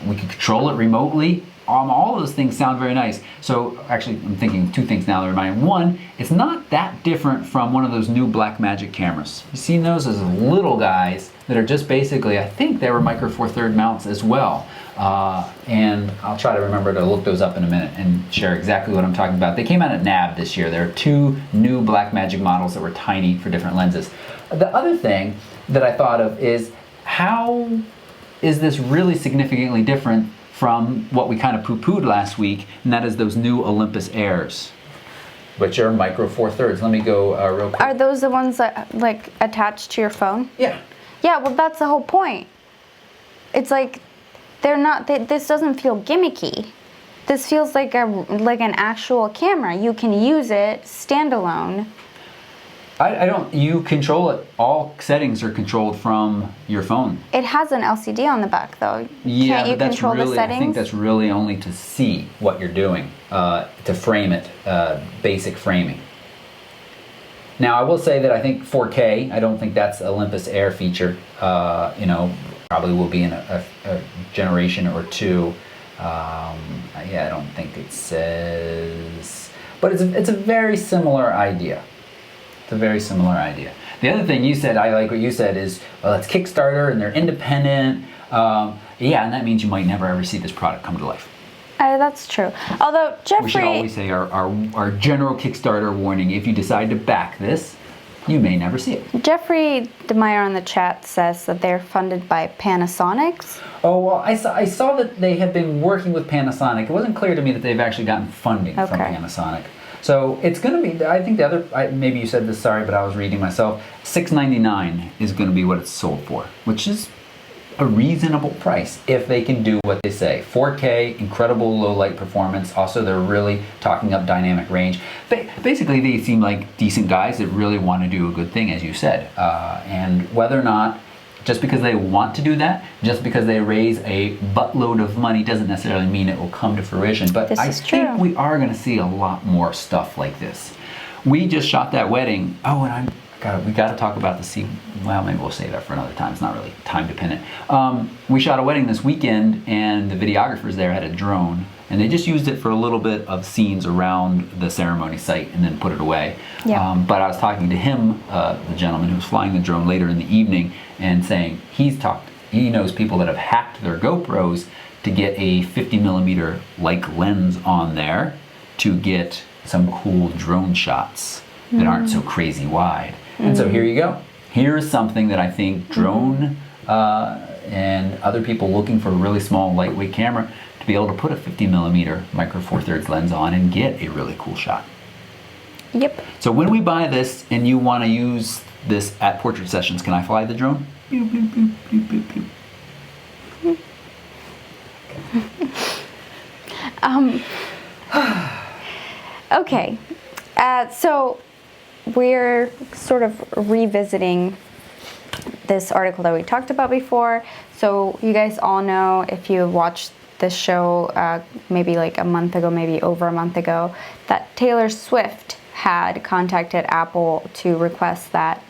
We could control it remotely. All of those things sound very nice. So actually, I'm thinking two things now that remind me. One, it's not that different from one of those new Blackmagic cameras. You've seen those as little guys that are just basically, I think they were Micro Four Thirds mounts as well. And I'll try to remember to look those up in a minute and share exactly what I'm talking about. They came out at NAB this year. There are two new Blackmagic models that were tiny for different lenses. The other thing that I thought of is, how is this really significantly different from what we kind of poo-pooed last week, and that is those new Olympus Airs, which are Micro Four Thirds. Let me go real quick. Are those the ones that like attach to your phone? Yeah. Yeah, well, that's the whole point. It's like they're not. This doesn't feel gimmicky. This feels like an actual camera. You can use it standalone. I don't. You control it. All settings are controlled from your phone. It has an LCD on the back, though. Yeah, Can't you but that's control really, the settings? I think that's really only to see what you're doing, to frame it, basic framing. Now, I will say that I think 4K, I don't think that's Olympus Air feature. You know, probably will be in a generation or two. Yeah, I don't think it says, but it's a very similar idea. It's a very similar idea. The other thing you said, I like what you said, is, well, it's Kickstarter and they're independent. Yeah, and that means you might never ever see this product come to life. That's true. Although Jeffrey, we should always say our general Kickstarter warning: if you decide to back this, you may never see it. Jeffrey DeMeyer on the chat says that they're funded by Panasonic. Oh, well, I saw that they have been working with Panasonic. It wasn't clear to me that they've actually gotten funding from Panasonic. So it's going to be, I think the other, maybe you said this, sorry, but I was reading myself, $699 is going to be what it's sold for, which is a reasonable price if they can do what they say. 4K, incredible low light performance. Also, they're really talking up dynamic range. Basically, they seem like decent guys that really want to do a good thing, as you said. And whether or not, just because they want to do that, just because they raise a buttload of money, doesn't necessarily mean it will come to fruition. But I think we are going to see a lot more stuff like this. We just shot that wedding. Oh, and we got to talk about the scene. Well, maybe we'll save that for another time. It's not really time dependent. We shot a wedding this weekend, and the videographers there had a drone, and they just used it for a little bit of scenes around the ceremony site and then put it away. Yeah. But I was talking to him, the gentleman who was flying the drone, later in the evening, and saying he knows people that have hacked their GoPros to get a 50mm like lens on there to get some cool drone shots that aren't so crazy wide. And so here you go. Here's something that I think drone and other people looking for a really small, lightweight camera to be able to put a 50mm micro four thirds lens on and get a really cool shot. Yep. So when we buy this and you want to use this at portrait sessions, can I fly the drone? Boop, boop, boop, boop, boop. Okay. So we're sort of revisiting this article that we talked about before. So you guys all know, if you watched this show maybe like a month ago, maybe over a month ago, that Taylor Swift had contacted Apple to request that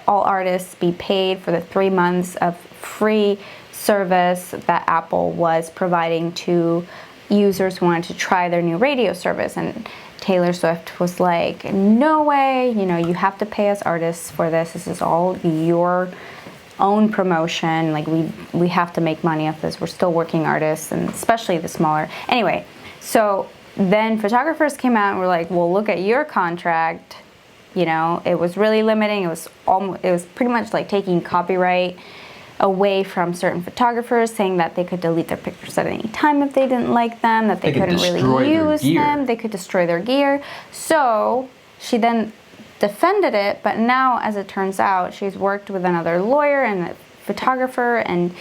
all artists be paid for the 3 months of free service that Apple was providing to users who wanted to try their new radio service. And Taylor Swift was like, no way, you have to pay us artists for this. This is all your own promotion. Like, we have to make money off this. We're still working artists, and especially the smaller. Anyway, so then photographers came out and were like, well, look at your contract. It was really limiting. It was pretty much like taking copyright away from certain photographers, saying that they could delete their pictures at any time if they didn't like them, that they couldn't really use them, they could destroy their gear. So she then defended it, but now, as it turns out, she's worked with another lawyer and a photographer and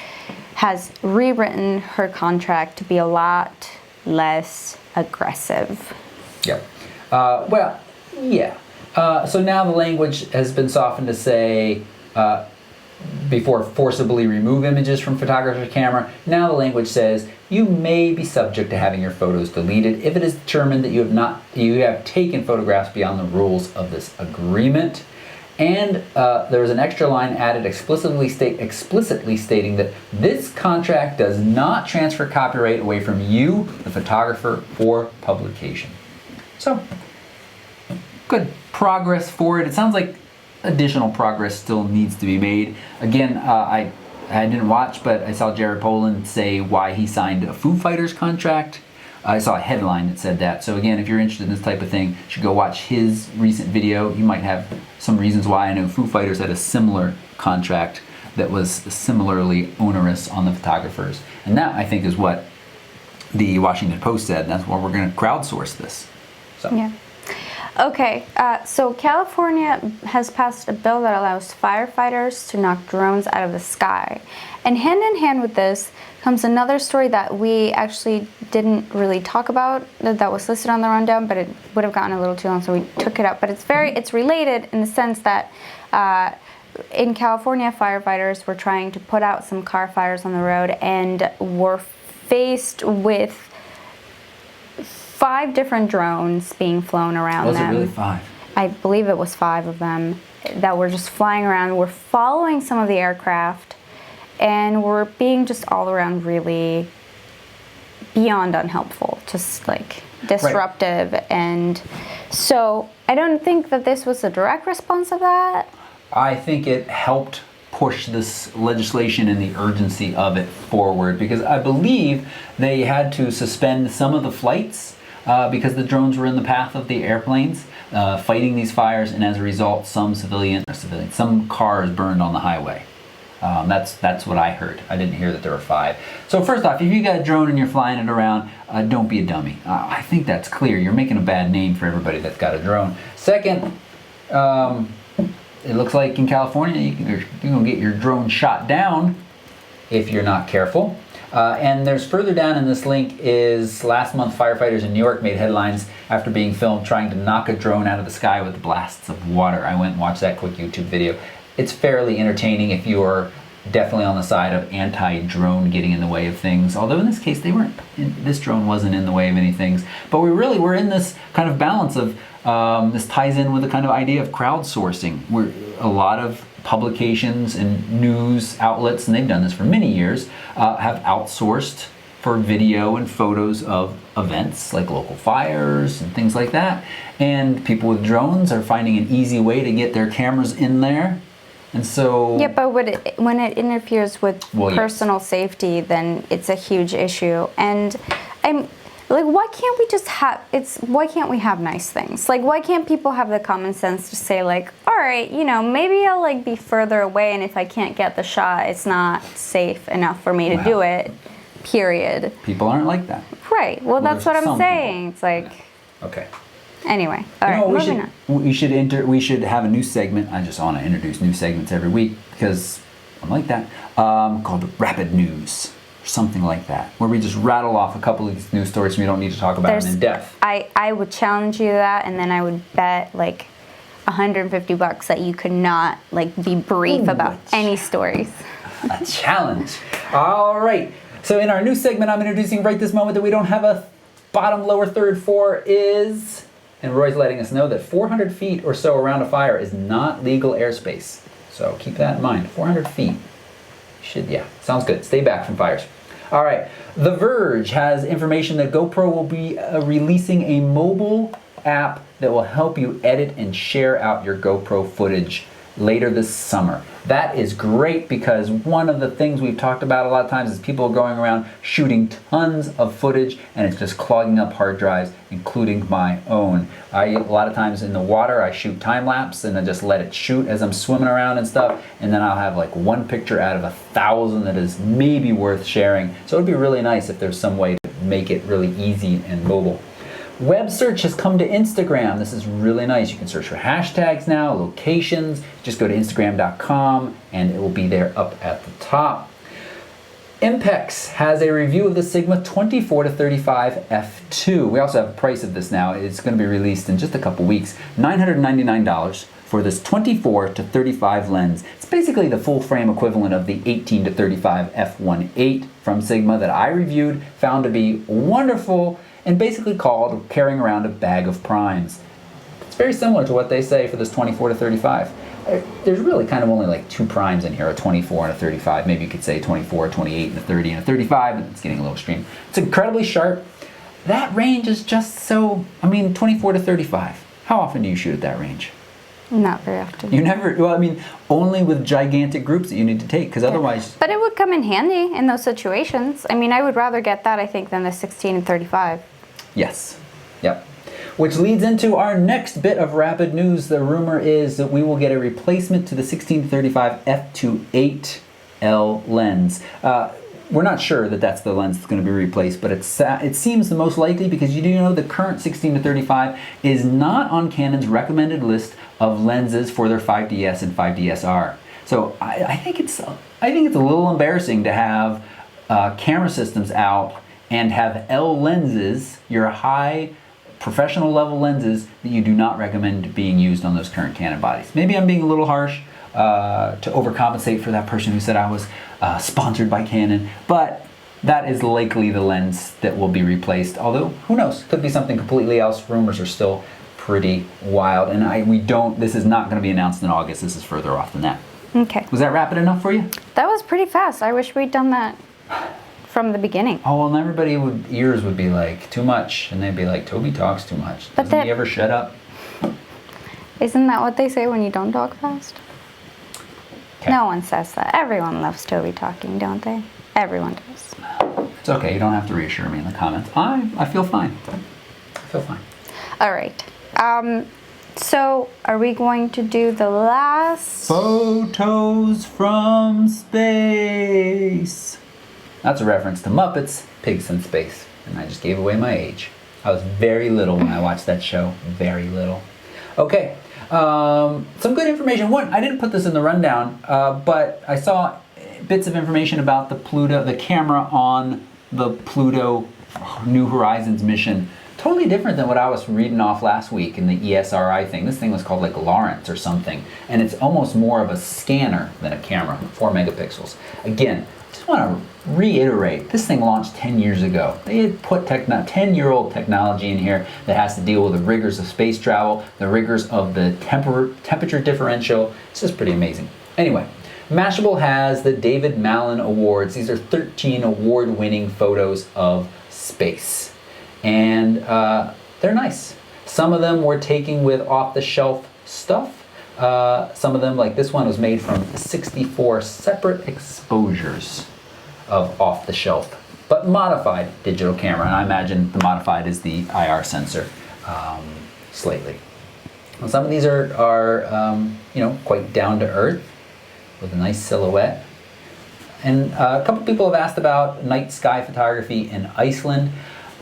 has rewritten her contract to be a lot less aggressive. Yep. Well, yeah. So now the language has been softened to say, before forcibly remove images from photographer's camera, now the language says you may be subject to having your photos deleted if it is determined that you have taken photographs beyond the rules of this agreement. And there was an extra line added explicitly stating that this contract does not transfer copyright away from you, the photographer, for publication. So, good progress forward. It sounds like additional progress still needs to be made. Again, I didn't watch, but I saw Jared Poland say why he signed a Foo Fighters contract. I saw a headline that said that. So again, if you're interested in this type of thing, you should go watch his recent video. You might have some reasons why. I know Foo Fighters had a similar contract that was similarly onerous on the photographers. And that, I think, is what the Washington Post said. That's why we're going to crowdsource this. So. Yeah. Okay, so California has passed a bill that allows firefighters to knock drones out of the sky. And hand in hand with this comes another story that we actually didn't really talk about, that was listed on the rundown, but it would have gotten a little too long, so we took it up. But it's related in the sense that in California, firefighters were trying to put out some car fires on the road and were faced with 5 different drones being flown around them. Was it really 5? I believe it was 5 of them that were just flying around. Were following some of the aircraft and were being just all around really beyond unhelpful, just like disruptive. Right. And so I don't think that this was a direct response of that. I think it helped push this legislation and the urgency of it forward, because I believe they had to suspend some of the flights because the drones were in the path of the airplanes fighting these fires, and as a result some some cars burned on the highway. That's what I heard. I didn't hear that there were 5. So first off, if you got a drone and you're flying it around, don't be a dummy. I think that's clear. You're making a bad name for everybody that's got a drone. Second, it looks like in California you're going to get your drone shot down if you're not careful. And there's further down in this link is last month firefighters in New York made headlines after being filmed trying to knock a drone out of the sky with blasts of water. I went and watched that quick YouTube video. It's fairly entertaining if you are definitely on the side of anti-drone getting in the way of things. Although in this case this drone wasn't in the way of any things. But we're in this kind of balance of this ties in with the kind of idea of crowdsourcing, where a lot of publications and news outlets, and they've done this for many years, have outsourced for video and photos of events like local fires and things like that. And people with drones are finding an easy way to get their cameras in there. And so... Yeah, but when it interferes with personal safety, then it's a huge issue. And I'm... Like, why can't we have nice things? Like, why can't people have the common sense to say, like, all right, maybe I'll, like, be further away, and if I can't get the shot, it's not safe enough for me to do it, period. People aren't like that. Right. Well, that's what I'm saying. It's like... Okay. Anyway, all right, moving on. We should have a new segment. I just want to introduce new segments every week because I'm like that, called Rapid News. Something like that, where we just rattle off a couple of these news stories and we don't need to talk about them in depth. I would challenge you to that, and then I would bet like $150 that you could not like be brief about any stories. A challenge. All right. So in our new segment I'm introducing right this moment that we don't have a bottom, lower third for is, and Roy's letting us know that 400 feet or so around a fire is not legal airspace. So keep that in mind. 400 feet. Sounds good. Stay back from fires. All right. The Verge has information that GoPro will be releasing a mobile app that will help you edit and share out your GoPro footage later this summer. That is great because one of the things we've talked about a lot of times is people going around shooting tons of footage and it's just clogging up hard drives, including my own. A lot of times in the water I shoot time lapse and I just let it shoot as I'm swimming around and stuff, and then I'll have like one picture out of 1,000 that is maybe worth sharing. So it'd be really nice if there's some way to make it really easy and mobile. Web search has come to Instagram. This is really nice. You can search for hashtags now, locations. Just go to Instagram.com and it will be there up at the top. Impex has a review of the Sigma 24-35 f2. We also have a price of this now. It's going to be released in just a couple weeks. $999 for this 24-35 lens. It's basically the full frame equivalent of the 18-35 f1.8 from Sigma that I reviewed, found to be wonderful, and basically called carrying around a bag of primes. It's very similar to what they say for this 24-35. There's really kind of only like 2 primes in here, a 24 and a 35. Maybe you could say 24, 28, and a 30 and a 35, and it's getting a little extreme. It's incredibly sharp. That range is just so, 24-35. How often do you shoot at that range? Not very often. You never, only with gigantic groups that you need to take, because otherwise... But it would come in handy in those situations. I would rather get that, I think, than the 16 and 35. Yes. Yep. Which leads into our next bit of rapid news. The rumor is that we will get a replacement to the 16-35 f2.8L lens. We're not sure that that's the lens that's going to be replaced, but it seems the most likely because you do know the current 16-35 is not on Canon's recommended list of lenses for their 5DS and 5DSR. So I think it's a little embarrassing to have camera systems out and have L lenses, your high professional level lenses, that you do not recommend being used on those current Canon bodies. Maybe I'm being a little harsh to overcompensate for that person who said I was sponsored by Canon, but that is likely the lens that will be replaced, although who knows, could be something completely else. Rumors are still pretty wild, and this is not going to be announced in August. This is further off than that. Okay. Was that rapid enough for you? That was pretty fast. I wish we'd done that from the beginning. Oh, well, and everybody ears would be like, too much. And they'd be like, Toby talks too much. But Doesn't he ever shut up? Isn't that what they say when you don't talk fast? Okay. No one says that. Everyone loves Toby talking, don't they? Everyone does. It's okay. You don't have to reassure me in the comments. I feel fine. I feel fine. All right. So are we going to do the last? Photos from space. That's a reference to Muppets, Pigs in Space. And I just gave away my age. I was very little when I watched that show. Very little. Okay. Some good information. One, I didn't put this in the rundown, but I saw bits of information about the camera on the Pluto New Horizons mission. Totally different than what I was reading off last week in the ESRI thing. This thing was called like Lawrence or something, and it's almost more of a scanner than a camera, 4 megapixels. Again, just want to reiterate, this thing launched 10 years ago. They had put 10-year-old technology in here that has to deal with the rigors of space travel, the rigors of the temperature differential. It's just pretty amazing. Anyway, Mashable has the David Malin Awards. These are 13 award-winning photos of space. And they're nice. Some of them we're taking with off-the-shelf stuff. Some of them, like this one, was made from 64 separate exposures of off-the-shelf, but modified digital camera. And I imagine the modified is the IR sensor slightly. Well, some of these are quite down to earth with a nice silhouette. And a couple people have asked about night sky photography in Iceland.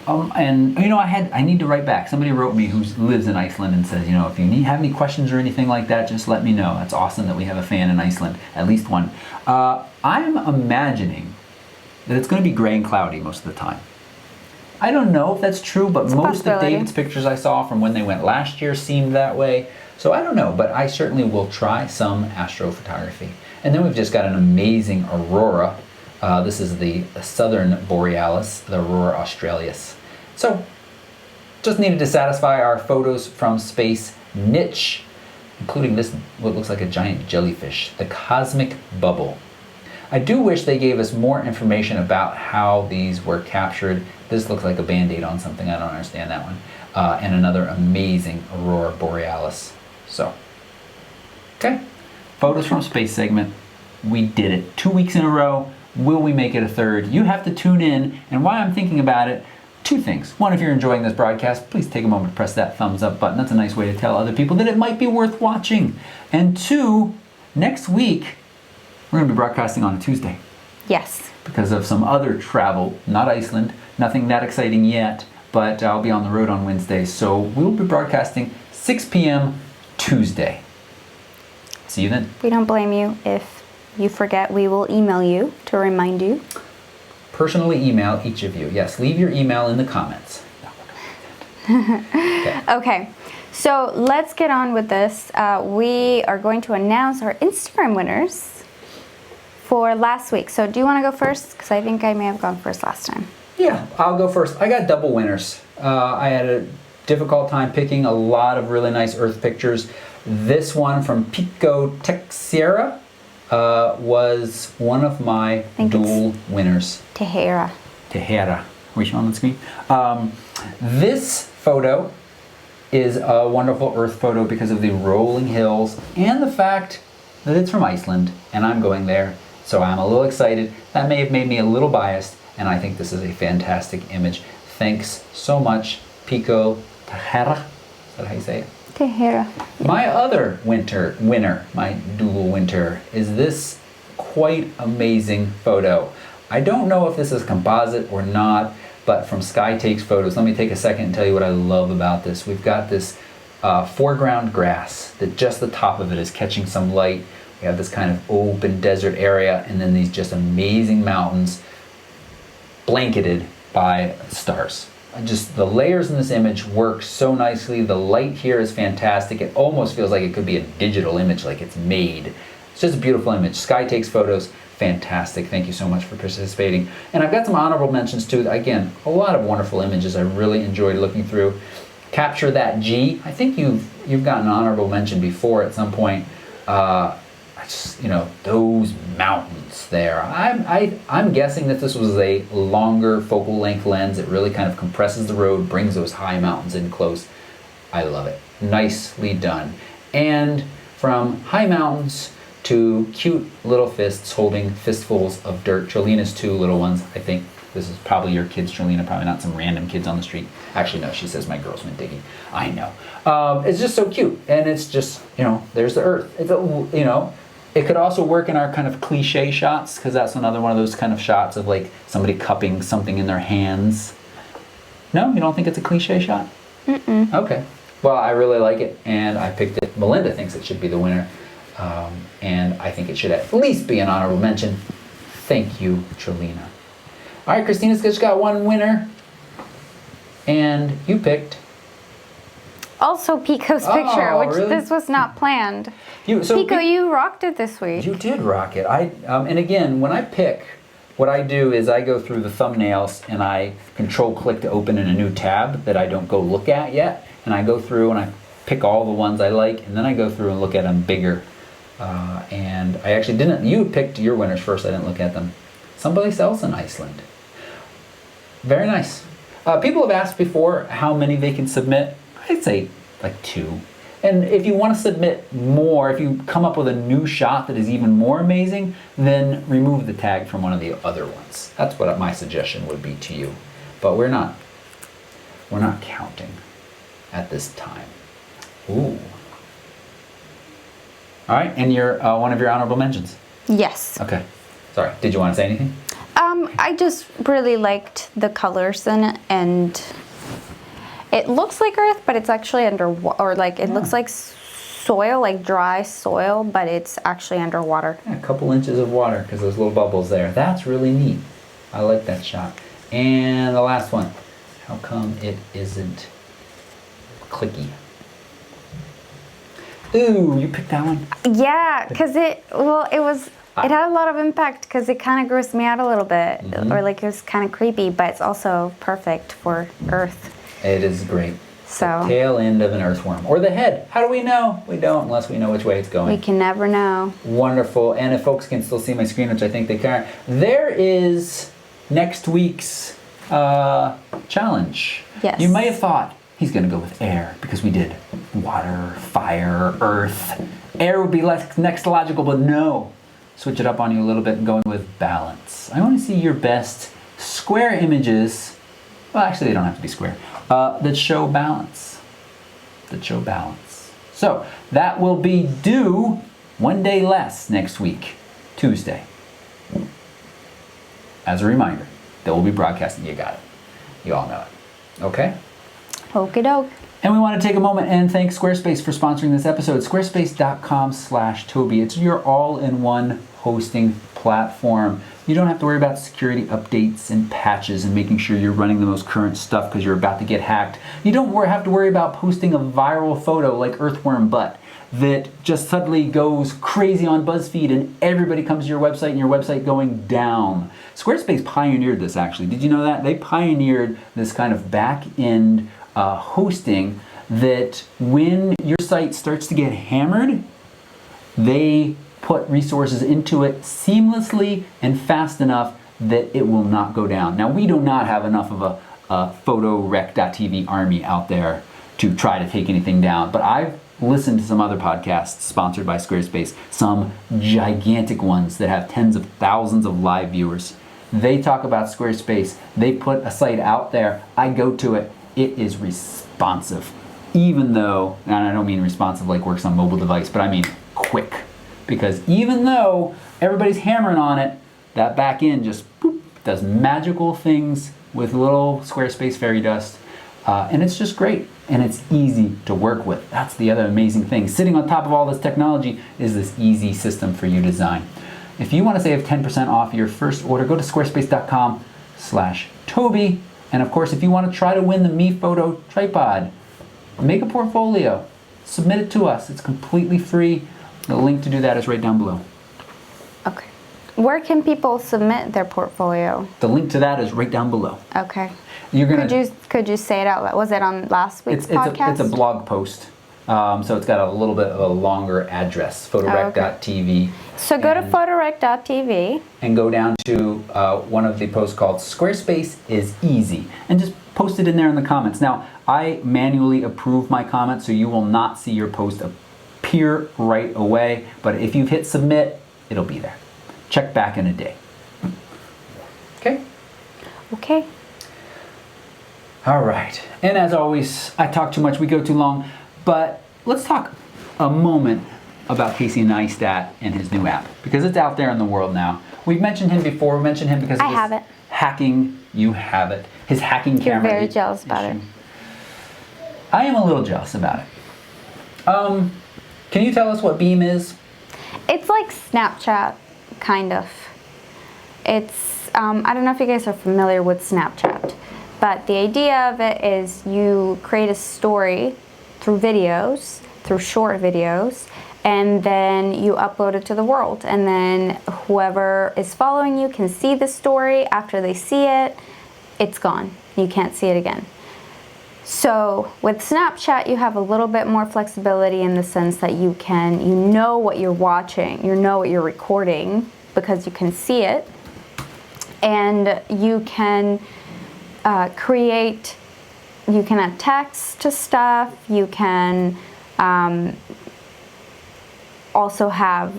I need to write back. Somebody wrote me who lives in Iceland and says, if you have any questions or anything like that, just let me know. That's awesome that we have a fan in Iceland, at least one. I'm imagining that it's going to be gray and cloudy most of the time. I don't know if that's true, but most of David's pictures I saw from when they went last year seemed that way. So I don't know, but I certainly will try some astrophotography. And then we've just got an amazing aurora. This is the southern borealis, the aurora australis. So, just needed to satisfy our photos from space niche, including this, what looks like a giant jellyfish, the cosmic bubble. I do wish they gave us more information about how these were captured. This looks like a Band-Aid on something, I don't understand that one. And another amazing aurora borealis. So, okay, photos from space segment. We did it 2 weeks in a row. Will we make it a third? You have to tune in. And while I'm thinking about it, 2 things. One, if you're enjoying this broadcast, please take a moment to press that thumbs up button. That's a nice way to tell other people that it might be worth watching. And 2, next week, we're going to be broadcasting on a Tuesday. Yes. Because of some other travel, not Iceland, nothing that exciting yet, but I'll be on the road on Wednesday. So we'll be broadcasting 6 p.m. Tuesday. See you then. We don't blame you if you forget. We will email you to remind you. Personally email each of you. Yes, leave your email in the comments. Okay, so let's get on with this. We are going to announce our Instagram winners for last week. So do you want to go first? Because I think I may have gone first last time. Yeah, I'll go first. I got double winners. I had a difficult time picking a lot of really nice Earth pictures. This one from Pico Texiera was one of my dual winners. Tejera. Are we showing on the screen? This photo is a wonderful Earth photo because of the rolling hills and the fact that it's from Iceland and I'm going there. So I'm a little excited. That may have made me a little biased, and I think this is a fantastic image. Thanks so much, Pico Tejera. Is that how you say it? Tejera. My other winner, my dual winner, is this quite amazing photo. I don't know if this is composite or not, but from Sky Takes Photos. Let me take a second and tell you what I love about this. We've got this foreground grass that just the top of it is catching some light. We have this kind of open desert area, and then these just amazing mountains blanketed by stars. Just the layers in this image work so nicely. The light here is fantastic. It almost feels like it could be a digital image, like it's made. It's just a beautiful image. Sky Takes Photos, fantastic. Thank you so much for participating. And I've got some honorable mentions too. Again, a lot of wonderful images I really enjoyed looking through. Capture That G. I think you've gotten an honorable mention before at some point. I those mountains there. I'm guessing that this was a longer focal length lens. It really kind of compresses the road, brings those high mountains in close. I love it. Nicely done. And from high mountains to cute little fists holding fistfuls of dirt. Jolina's two little ones. I think this is probably your kids, Jolina, probably not some random kids on the street. Actually, no, she says my girls went digging. I know. It's just so cute. And it's just, there's the earth. It's it could also work in our kind of cliche shots, because that's another one of those kind of shots of like somebody cupping something in their hands. No, you don't think it's a cliche shot? Mm-mm. Okay. Well, I really like it, and I picked it. Melinda thinks it should be the winner, and I think it should at least be an honorable mention. Thank you, Jolina. All right, Christina's just got one winner, and you picked... Also Pico's picture, which really? This was not planned. So Pico, you rocked it this week. You did rock it. And again, when I pick, what I do is I go through the thumbnails and I control-click to open in a new tab that I don't go look at yet. And I go through and I pick all the ones I like, and then I go through and look at them bigger. And I actually didn't... You picked your winners first. I didn't look at them. Somebody else in Iceland. Very nice. People have asked before how many they can submit. I'd say like 2. And if you want to submit more, if you come up with a new shot that is even more amazing, then remove the tag from one of the other ones. That's what my suggestion would be to you. But we're not counting at this time. Ooh. All right, and you're one of your honorable mentions. Yes. Okay. Sorry. Did you want to say anything? I just really liked the colors in it, and it looks like earth, but it's actually it looks like soil, like dry soil, but it's actually underwater. Yeah, a couple inches of water because those little bubbles there. That's really neat. I like that shot. And the last one. How come it isn't clicky? Ooh, you picked that one? Yeah, because it had a lot of impact because it kind of grossed me out a little bit, or like it was kind of creepy, but it's also perfect for earth. It is great. So the tail end of an earthworm. Or the head. How do we know? We don't unless we know which way it's going. We can never know. Wonderful. And if folks can still see my screen, which I think they can, there is next week's challenge. Yes. You may have thought he's going to go with air because we did water, fire, earth. Air would be next logical, but no. Switch it up on you a little bit and going with balance. I want to see your best square images. Well, actually, they don't have to be square. That show balance. So that will be due one day less next week, Tuesday. As a reminder, they will be broadcasting. You got it. You all know it. Okay? Okie doke. And we want to take a moment and thank Squarespace for sponsoring this episode. Squarespace.com/Toby. It's your all-in-one hosting platform. You don't have to worry about security updates and patches and making sure you're running the most current stuff because you're about to get hacked. You don't have to worry about posting a viral photo like earthworm butt that just suddenly goes crazy on BuzzFeed and everybody comes to your website and your website going down. Squarespace pioneered this, actually. Did you know that? They pioneered this kind of back-end hosting that when your site starts to get hammered, they put resources into it seamlessly and fast enough that it will not go down. Now, we do not have enough of a photorec.tv army out there to try to take anything down, but I've listened to some other podcasts sponsored by Squarespace, some gigantic ones that have tens of thousands of live viewers. They talk about Squarespace. They put a site out there. I go to it. It is responsive, even though, and I don't mean responsive like works on mobile device, but I mean quick. Because even though everybody's hammering on it, that back end just boop, does magical things with little Squarespace fairy dust. And it's just great. And it's easy to work with. That's the other amazing thing. Sitting on top of all this technology is this easy system for you to design. If you want to save 10% off your first order, go to squarespace.com/Toby. And of course, if you want to try to win the Me Photo tripod, make a portfolio, submit it to us. It's completely free. The link to do that is right down below. Okay. Where can people submit their portfolio? The link to that is right down below. Okay. You're gonna. Could you say it out loud? Was it on last week's podcast? It's a blog post. So it's got a little bit of a longer address, photorec.tv. So go to photorec.tv. And go down to one of the posts called Squarespace is Easy. And just post it in there in the comments. Now, I manually approve my comments, so you will not see your post appear right away. But if you've hit submit, it'll be there. Check back in a day. Okay? Okay. All right. And as always, I talk too much, we go too long. But let's talk a moment about Casey Neistat and his new app, because it's out there in the world now. We've mentioned him before. We mentioned him because of his hacking. You have it. His hacking camera. You're very jealous about it. I am a little jealous about it. Can you tell us what Beam is? It's like Snapchat, kind of. It's, I don't know if you guys are familiar with Snapchat, but the idea of it is you create a story through videos, through short videos, and then you upload it to the world. And then whoever is following you can see the story. After they see it, it's gone. You can't see it again. So with Snapchat, you have a little bit more flexibility in the sense that you know what you're watching, you know what you're recording because you can see it. And you can you can add text to stuff, you can also have,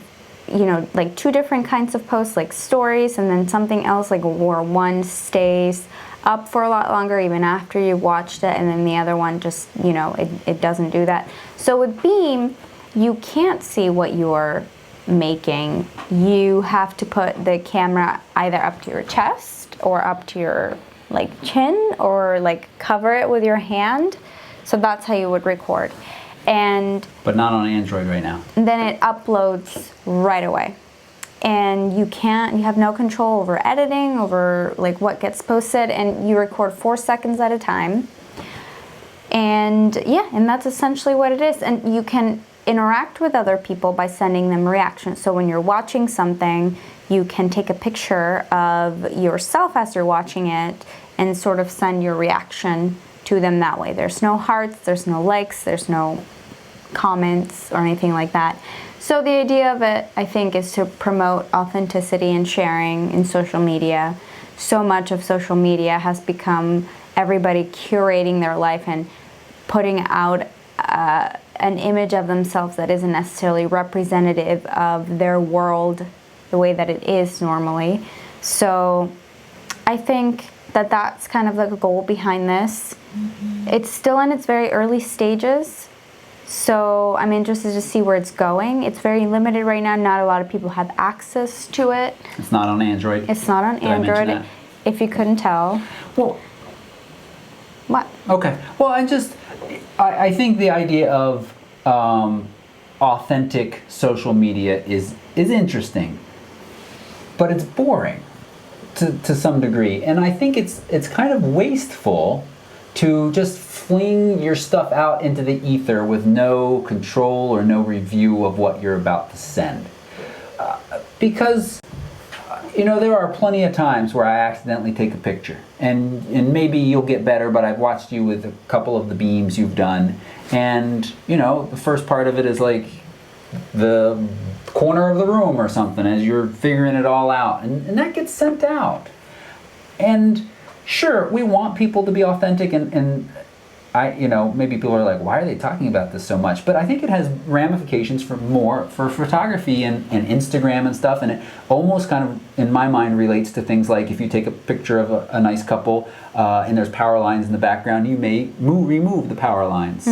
you know, like 2 different kinds of posts, like stories, and then something else like where one stays up for a lot longer even after you watched it, and then the other one just, you know, it doesn't do that. So with Beam, you can't see what you're making. You have to put the camera either up to your chest or up to your like chin, or like cover it with your hand. So that's how you would record. But not on Android right now. Then it uploads right away. And you have no control over editing, over like what gets posted, and you record 4 seconds at a time. And yeah, and that's essentially what it is. And you can interact with other people by sending them reactions. So when you're watching something, you can take a picture of yourself as you're watching it and sort of send your reaction to them that way. There's no hearts, there's no likes, there's no comments or anything like that. So the idea of it, I think, is to promote authenticity and sharing in social media. So much of social media has become everybody curating their life and putting out an image of themselves that isn't necessarily representative of their world the way that it is normally. So I think that that's kind of like a goal behind this. It's still in its very early stages. So I'm interested to see where it's going. It's very limited right now. Not a lot of people have access to it. It's not on Android. It's not on Android, if you couldn't tell. Well, what? Okay. Well, I think the idea of authentic social media is interesting, but it's boring to some degree, and I think it's kind of wasteful to just fling your stuff out into the ether with no control or no review of what you're about to send. Because, you know, there are plenty of times where I accidentally take a picture. And maybe you'll get better, but I've watched you with a couple of the beams you've done. And, you know, the first part of it is like the corner of the room or something as you're figuring it all out. And that gets sent out. And sure, we want people to be authentic, and you know, maybe people are like, why are they talking about this so much? But I think it has ramifications for photography and Instagram and stuff, and it almost kind of, in my mind, relates to things like if you take a picture of a nice couple and there's power lines in the background, you may remove the power lines,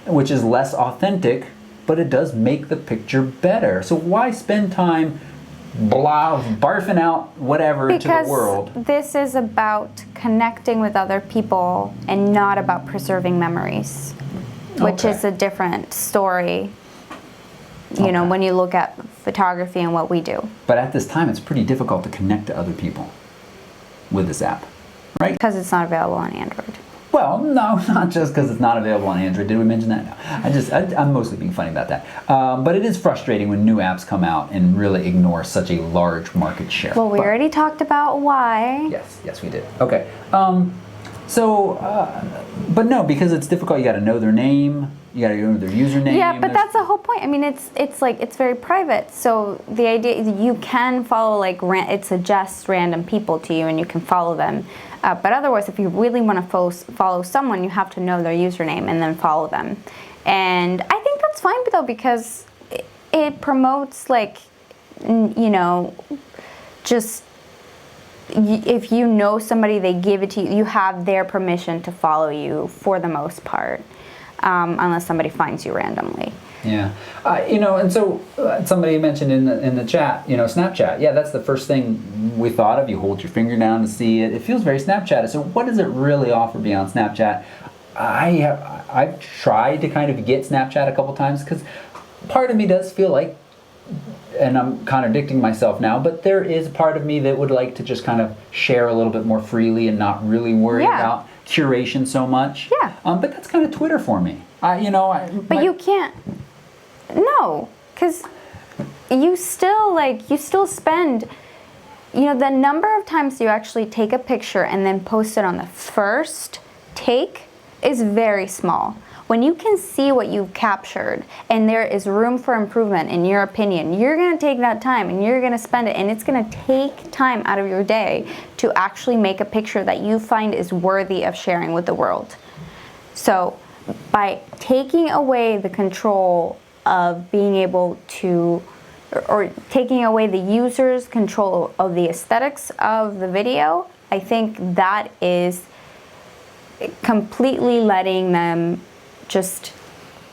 which is less authentic, but it does make the picture better. So why spend time barfing out whatever to the world? Because this is about connecting with other people and not about preserving memories, which is a different story, you know, when you look at photography and what we do. But at this time, it's pretty difficult to connect to other people with this app, right? Because it's not available on Android. Well, no, not just because it's not available on Android. Did we mention that? No. I'm mostly being funny about that. But it is frustrating when new apps come out and really ignore such a large market share. Well, we already talked about why. Yes, we did. Okay. But no, because it's difficult. You got to know their name. You gotta go to their username. Yeah, but that's the whole point. I mean, it's like it's very private. So the idea is you can follow like it suggests random people to you, and you can follow them. But otherwise, if you really want to follow someone, you have to know their username and then follow them. And I think that's fine though, because it promotes like, you know, just if you know somebody, they give it to you. You have their permission to follow you for the most part, unless somebody finds you randomly. Yeah, you know, and so somebody mentioned in the chat, you know, Snapchat. Yeah, that's the first thing we thought of. You hold your finger down to see it. It feels very Snapchat. So what does it really offer beyond Snapchat? I've tried to kind of get Snapchat a couple times because part of me does feel like, and I'm contradicting myself now, but there is a part of me that would like to just kind of share a little bit more freely and not really worry about curation so much. Yeah. But that's kind of Twitter for me. You know. But you can't. No, because you still spend, you know, the number of times you actually take a picture and then post it on the first take is very small. When you can see what you've captured and there is room for improvement in your opinion, you're going to take that time and you're going to spend it, and it's going to take time out of your day to actually make a picture that you find is worthy of sharing with the world. So by taking away the control of being able to, or taking away the user's control of the aesthetics of the video, I think that is completely letting them just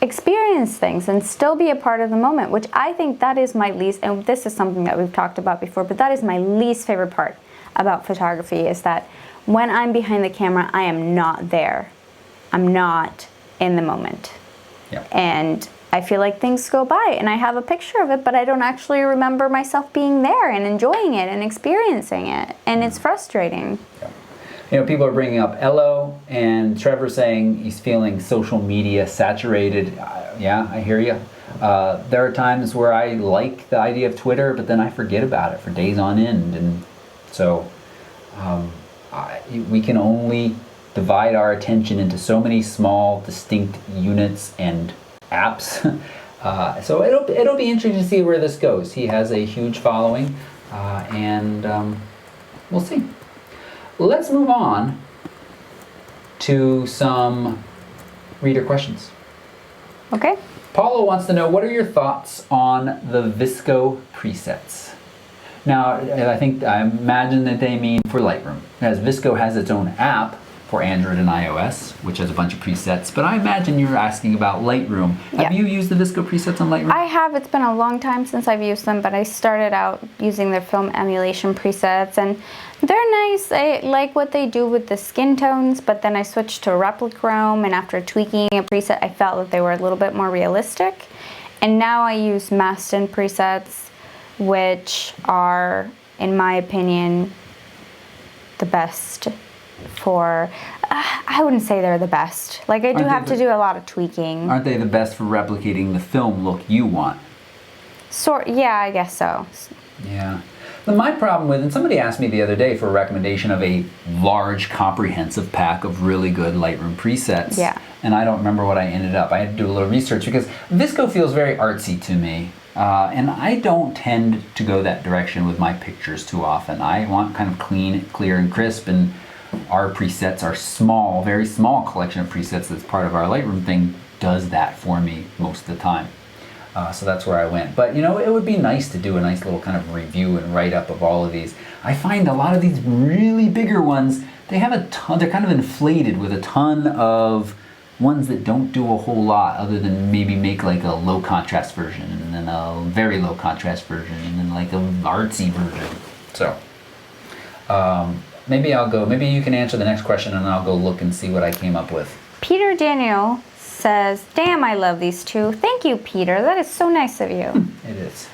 experience things and still be a part of the moment, which I think that is my least, and this is something that we've talked about before, but that is my least favorite part about photography, is that when I'm behind the camera, I am not there. I'm not in the moment. Yeah. And I feel like things go by and I have a picture of it, but I don't actually remember myself being there and enjoying it and experiencing it. And it's frustrating. Yeah. You know, people are bringing up Ello, and Trevor saying he's feeling social media saturated. Yeah, I hear you. There are times where I like the idea of Twitter, but then I forget about it for days on end. And so we can only divide our attention into so many small, distinct units and apps. So it'll be interesting to see where this goes. He has a huge following, and we'll see. Let's move on to some reader questions. Okay. Paulo wants to know, what are your thoughts on the Visco presets? Now, I imagine that they mean for Lightroom, as Visco has its own app for Android and iOS, which has a bunch of presets, but I imagine you're asking about Lightroom. Have you used the Visco presets on Lightroom? I have. It's been a long time since I've used them, but I started out using their film emulation presets, and they're nice. I like what they do with the skin tones, but then I switched to Replichrome, and after tweaking a preset, I felt that they were a little bit more realistic. And now I use Mastin presets, which are, in my opinion, the best for, I wouldn't say they're the best. Like, I do have to do a lot of tweaking. Aren't they the best for replicating the film look you want? Yeah, I guess so. Yeah. But my problem with, and somebody asked me the other day for a recommendation of a large, comprehensive pack of really good Lightroom presets. Yeah. And I don't remember what I ended up. I had to do a little research because Visco feels very artsy to me. And I don't tend to go that direction with my pictures too often. I want kind of clean, clear, and crisp, and our presets, our small, very small collection of presets that's part of our Lightroom thing, does that for me most of the time. So that's where I went. But you know, it would be nice to do a nice little kind of review and write-up of all of these. I find a lot of these really bigger ones, they have a ton, they're kind of inflated with a ton of ones that don't do a whole lot other than maybe make like a low contrast version and then a very low contrast version and then like an artsy version. So maybe you can answer the next question and I'll go look and see what I came up with. Peter Daniel says, damn, I love these two. Thank you, Peter. That is so nice of you. It is.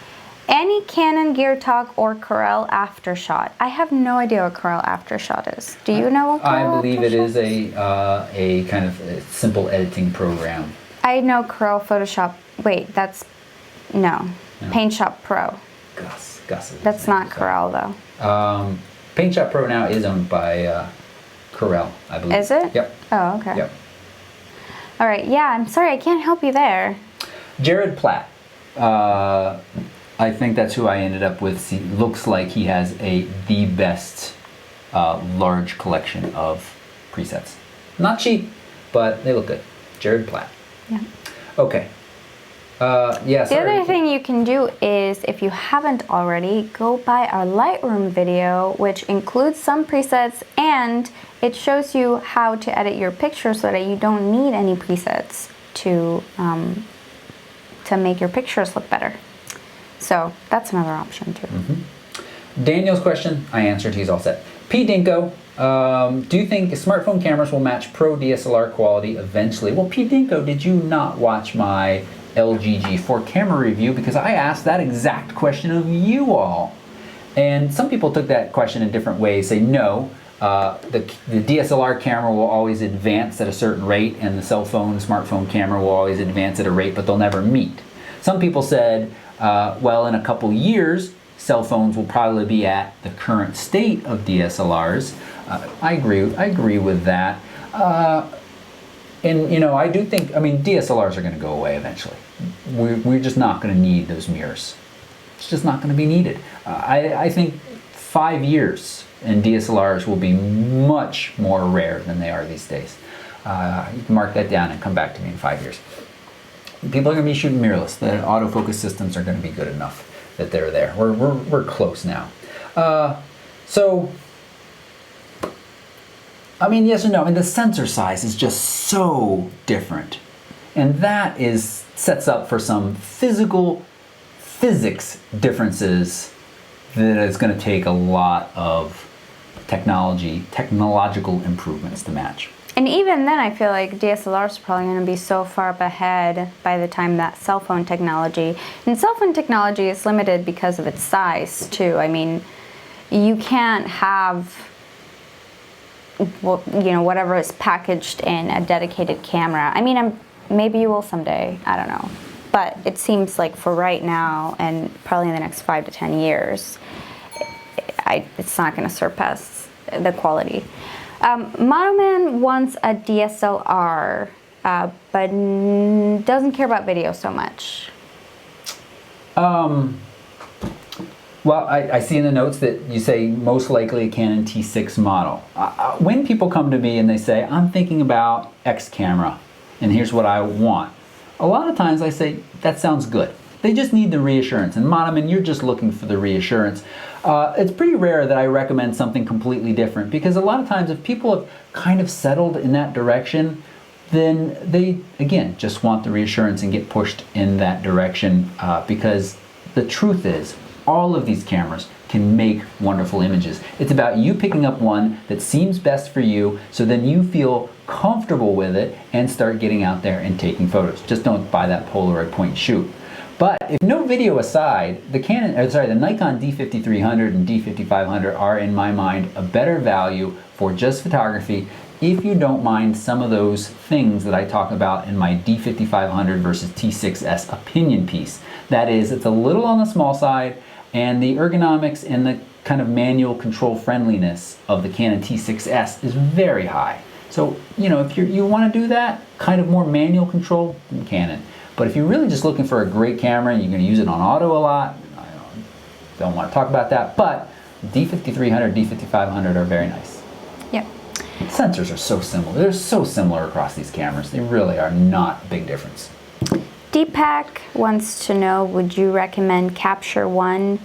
Any Canon Gear Talk or Corel Aftershot? I have no idea what Corel Aftershot is. Do you know what Corel I believe it is Aftershot a kind of a simple editing program. I know Corel Photoshop. Wait, no. Paint Shop Pro. Gus is That's not Corel though. Paint Shop Pro now is owned by Corel, I believe. Is it? Yep. Oh, okay. Yep. All right, yeah, I'm sorry, I can't help you there. Jared Platt. I think that's who I ended up with. He looks like he has the best large collection of presets. Not cheap, but they look good. Jared Platt. Yeah. Okay. The other thing you can do is, if you haven't already, go buy our Lightroom video, which includes some presets, and it shows you how to edit your picture so that you don't need any presets to make your pictures look better. So that's another option too. Daniel's question, I answered, he's all set. P. Dinko, do you think smartphone cameras will match pro DSLR quality eventually? Well, P. Dinko, did you not watch my LG G4 camera review? Because I asked that exact question of you all. And some people took that question in different ways, say no, the DSLR camera will always advance at a certain rate, and the smartphone camera will always advance at a rate, but they'll never meet. Some people said, well, in a couple years, cell phones will probably be at the current state of DSLRs. I agree with that. And I do think, DSLRs are going to go away eventually. We're just not going to need those mirrors. It's just not going to be needed. I think 5 years and DSLRs will be much more rare than they are these days. You can mark that down and come back to me in 5 years. People are going to be shooting mirrorless. The autofocus systems are going to be good enough that they're there. We're close now. Yes or no? The sensor size is just so different. And that sets up for some physics differences that is going to take a lot of technological improvements to match. And even then, I feel like DSLR is probably going to be so far up ahead by the time that cell phone technology. And cell phone technology is limited because of its size, too. You can't have, whatever is packaged in a dedicated camera. Maybe you will someday. I don't know. But it seems like for right now, and probably in the next 5 to 10 years, it's not going to surpass the quality. Monoman wants a DSLR, but doesn't care about video so much. Well, I see in the notes that you say most likely a Canon T6 model. When people come to me and they say, I'm thinking about X camera, and here's what I want, a lot of times I say, that sounds good. They just need the reassurance. And Monoman, you're just looking for the reassurance. It's pretty rare that I recommend something completely different, because a lot of times if people have kind of settled in that direction, then they, again, just want the reassurance and get pushed in that direction, because the truth is, all of these cameras can make wonderful images. It's about you picking up one that seems best for you, so then you feel comfortable with it and start getting out there and taking photos. Just don't buy that Polaroid point and shoot. But if no video aside, the Nikon D5300 and D5500 are, in my mind, a better value for just photography if you don't mind some of those things that I talk about in my D5500 versus T6S opinion piece. That is, it's a little on the small side, and the ergonomics and the kind of manual control friendliness of the Canon T6S is very high. So, if you want to do that, kind of more manual control, then Canon. But if you're really just looking for a great camera and you're going to use it on auto a lot, I don't want to talk about that, but D5300, D5500 are very nice. Yep. The sensors are so similar. They're so similar across these cameras. They really are not a big difference. Deepak wants to know, would you recommend Capture One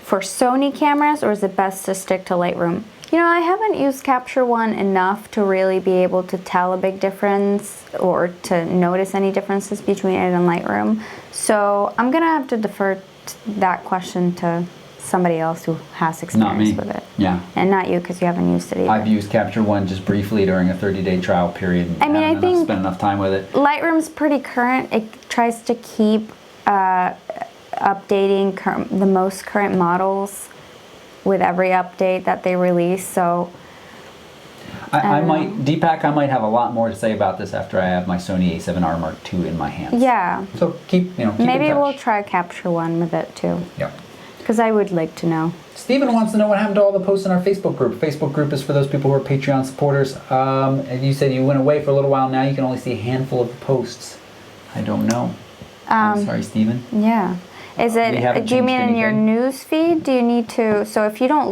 for Sony cameras, or is it best to stick to Lightroom? I haven't used Capture One enough to really be able to tell a big difference or to notice any differences between it and Lightroom. So I'm going to have to defer that question to somebody else who has experience with it. Yeah. And not you, because you haven't used it either. I've used Capture One just briefly during a 30-day trial period. And I think spent enough time with it. Lightroom's pretty current. It tries to keep updating the most current models with every update that they release. So Deepak, I might have a lot more to say about this after I have my Sony a7R Mark II in my hands. Yeah. So keep in touch. Maybe we'll try Capture One with it too. Yeah. Because I would like to know. Stephen wants to know what happened to all the posts in our Facebook group. Facebook group is for those people who are Patreon supporters. And you said you went away for a little while. Now you can only see a handful of posts. I don't know. I'm sorry, Stephen. Yeah. Is it? Do you mean in your news feed? Do you need to? So if you don't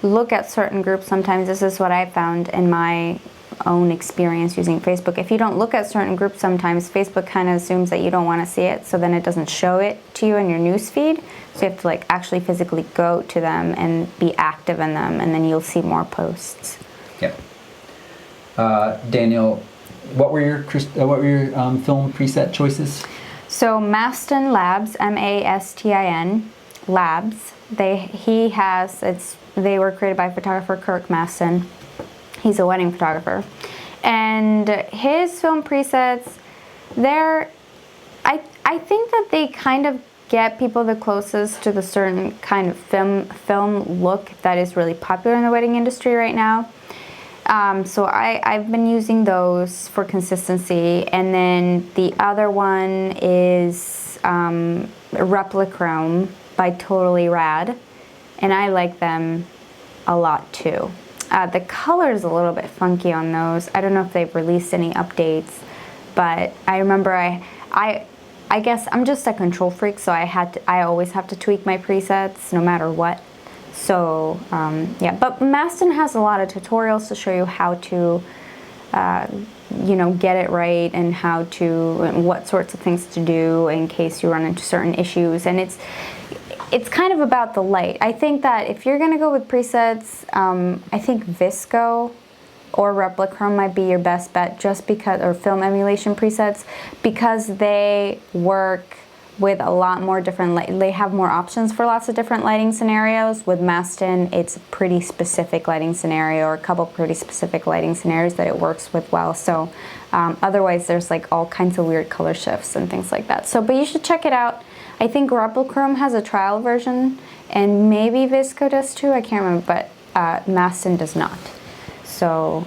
look at certain groups, sometimes this is what I found in my own experience using Facebook. If you don't look at certain groups, sometimes Facebook kind of assumes that you don't want to see it, so then it doesn't show it to you in your news feed. So you have to like actually physically go to them and be active in them, and then you'll see more posts. Yep. Daniel, what were your film preset choices? So Mastin Labs, Mastin Labs. They were created by photographer Kirk Mastin. He's a wedding photographer, and his film presets, I think that they kind of get people the closest to the certain kind of film look that is really popular in the wedding industry right now. So I've been using those for consistency, and then the other one is Replichrome by Totally Rad, and I like them a lot too. The color is a little bit funky on those. I don't know if they've released any updates, but I remember I guess I'm just a control freak, so I always have to tweak my presets no matter what. So yeah, but Mastin has a lot of tutorials to show you how to get it right, and and what sorts of things to do in case you run into certain issues, and it's kind of about the light. I think that if you're going to go with presets, I think Visco or Replichrome might be your best bet, just because, or film emulation presets, because they work with a lot more different they have more options for lots of different lighting scenarios. With Mastin, it's a pretty specific lighting scenario, or a couple pretty specific lighting scenarios that it works with well. So otherwise there's like all kinds of weird color shifts and things like that. So, but you should check it out. I think Replichrome has a trial version, and maybe Visco does too, I can't remember, but Mastin does not. So,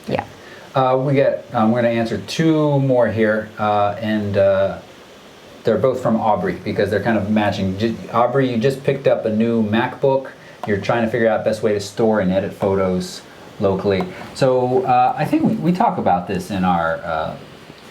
yeah. We're going to answer two more here, and they're both from Aubrey, because they're kind of matching. Aubrey, you just picked up a new MacBook. You're trying to figure out the best way to store and edit photos locally. So I think we talk about this in our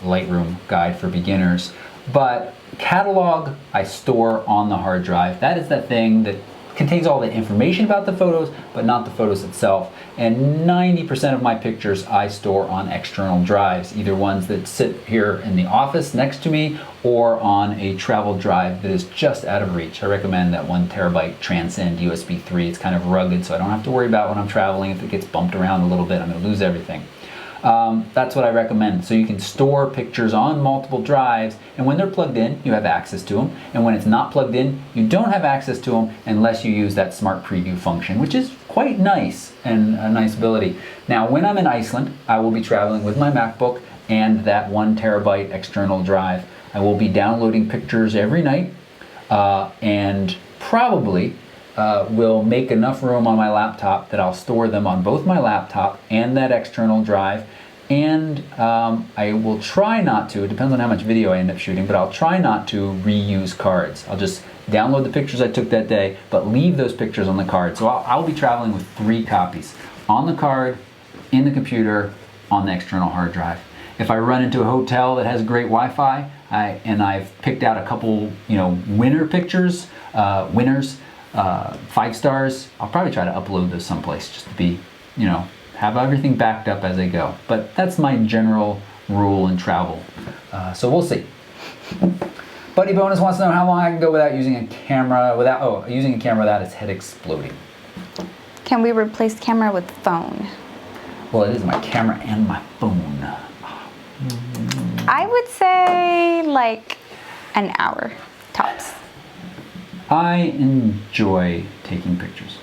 Lightroom guide for beginners, but catalog I store on the hard drive. That is that thing that contains all the information about the photos, but not the photos itself. And 90% of my pictures I store on external drives, either ones that sit here in the office next to me, or on a travel drive that is just out of reach. I recommend that 1 terabyte Transcend USB 3. It's kind of rugged, so I don't have to worry about when I'm traveling. If it gets bumped around a little bit, I'm going to lose everything. That's what I recommend. So you can store pictures on multiple drives, and when they're plugged in, you have access to them. And when it's not plugged in, you don't have access to them unless you use that Smart Preview function, which is quite nice and a nice ability. Now, when I'm in Iceland, I will be traveling with my MacBook and that 1 terabyte external drive. I will be downloading pictures every night, and probably will make enough room on my laptop that I'll store them on both my laptop and that external drive. And I will try not to, it depends on how much video I end up shooting, but I'll try not to reuse cards. I'll just download the pictures I took that day, but leave those pictures on the card. So I'll be traveling with 3 copies, on the card, in the computer, on the external hard drive. If I run into a hotel that has great Wi-Fi, and I've picked out a couple, winner pictures, winners, 5 stars, I'll probably try to upload those someplace just to be, have everything backed up as I go. But that's my general rule in travel. So we'll see. Buddy Bonus wants to know how long I can go without using a camera without its head exploding. Can we replace camera with phone? Well, it is my camera and my phone. I would say like an hour, tops. I enjoy taking pictures.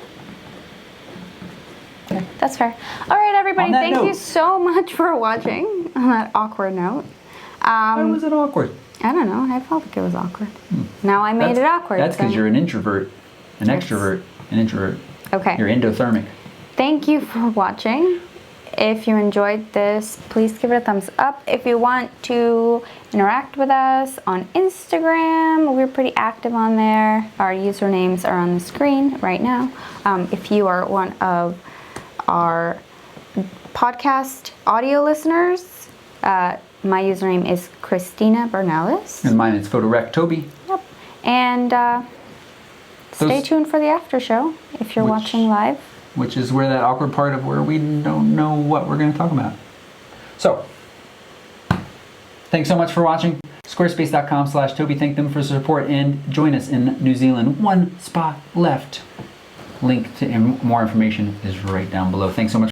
Okay. That's fair. All right, everybody, thank you so much for watching on that awkward note. Why was it awkward? I don't know. I felt like it was awkward. Now I made it awkward. That's because you're an introvert, an extrovert, an introvert. Okay. You're endothermic. Thank you for watching. if you enjoyed this, please give it a thumbs up. If you want to interact with us on Instagram, we're pretty active on there. Our usernames are on the screen right now. If you are one of our podcast audio listeners, my username is Christina Bernales. And mine is Photorec Toby. Yep. And stay tuned for the after show if you're watching live. Which is where that awkward part of where we don't know what we're going to talk about. So, thanks so much for watching. Squarespace.com/Toby. Thank them for support and join us in New Zealand. One spot left. Link to more information is right down below. Thanks so much.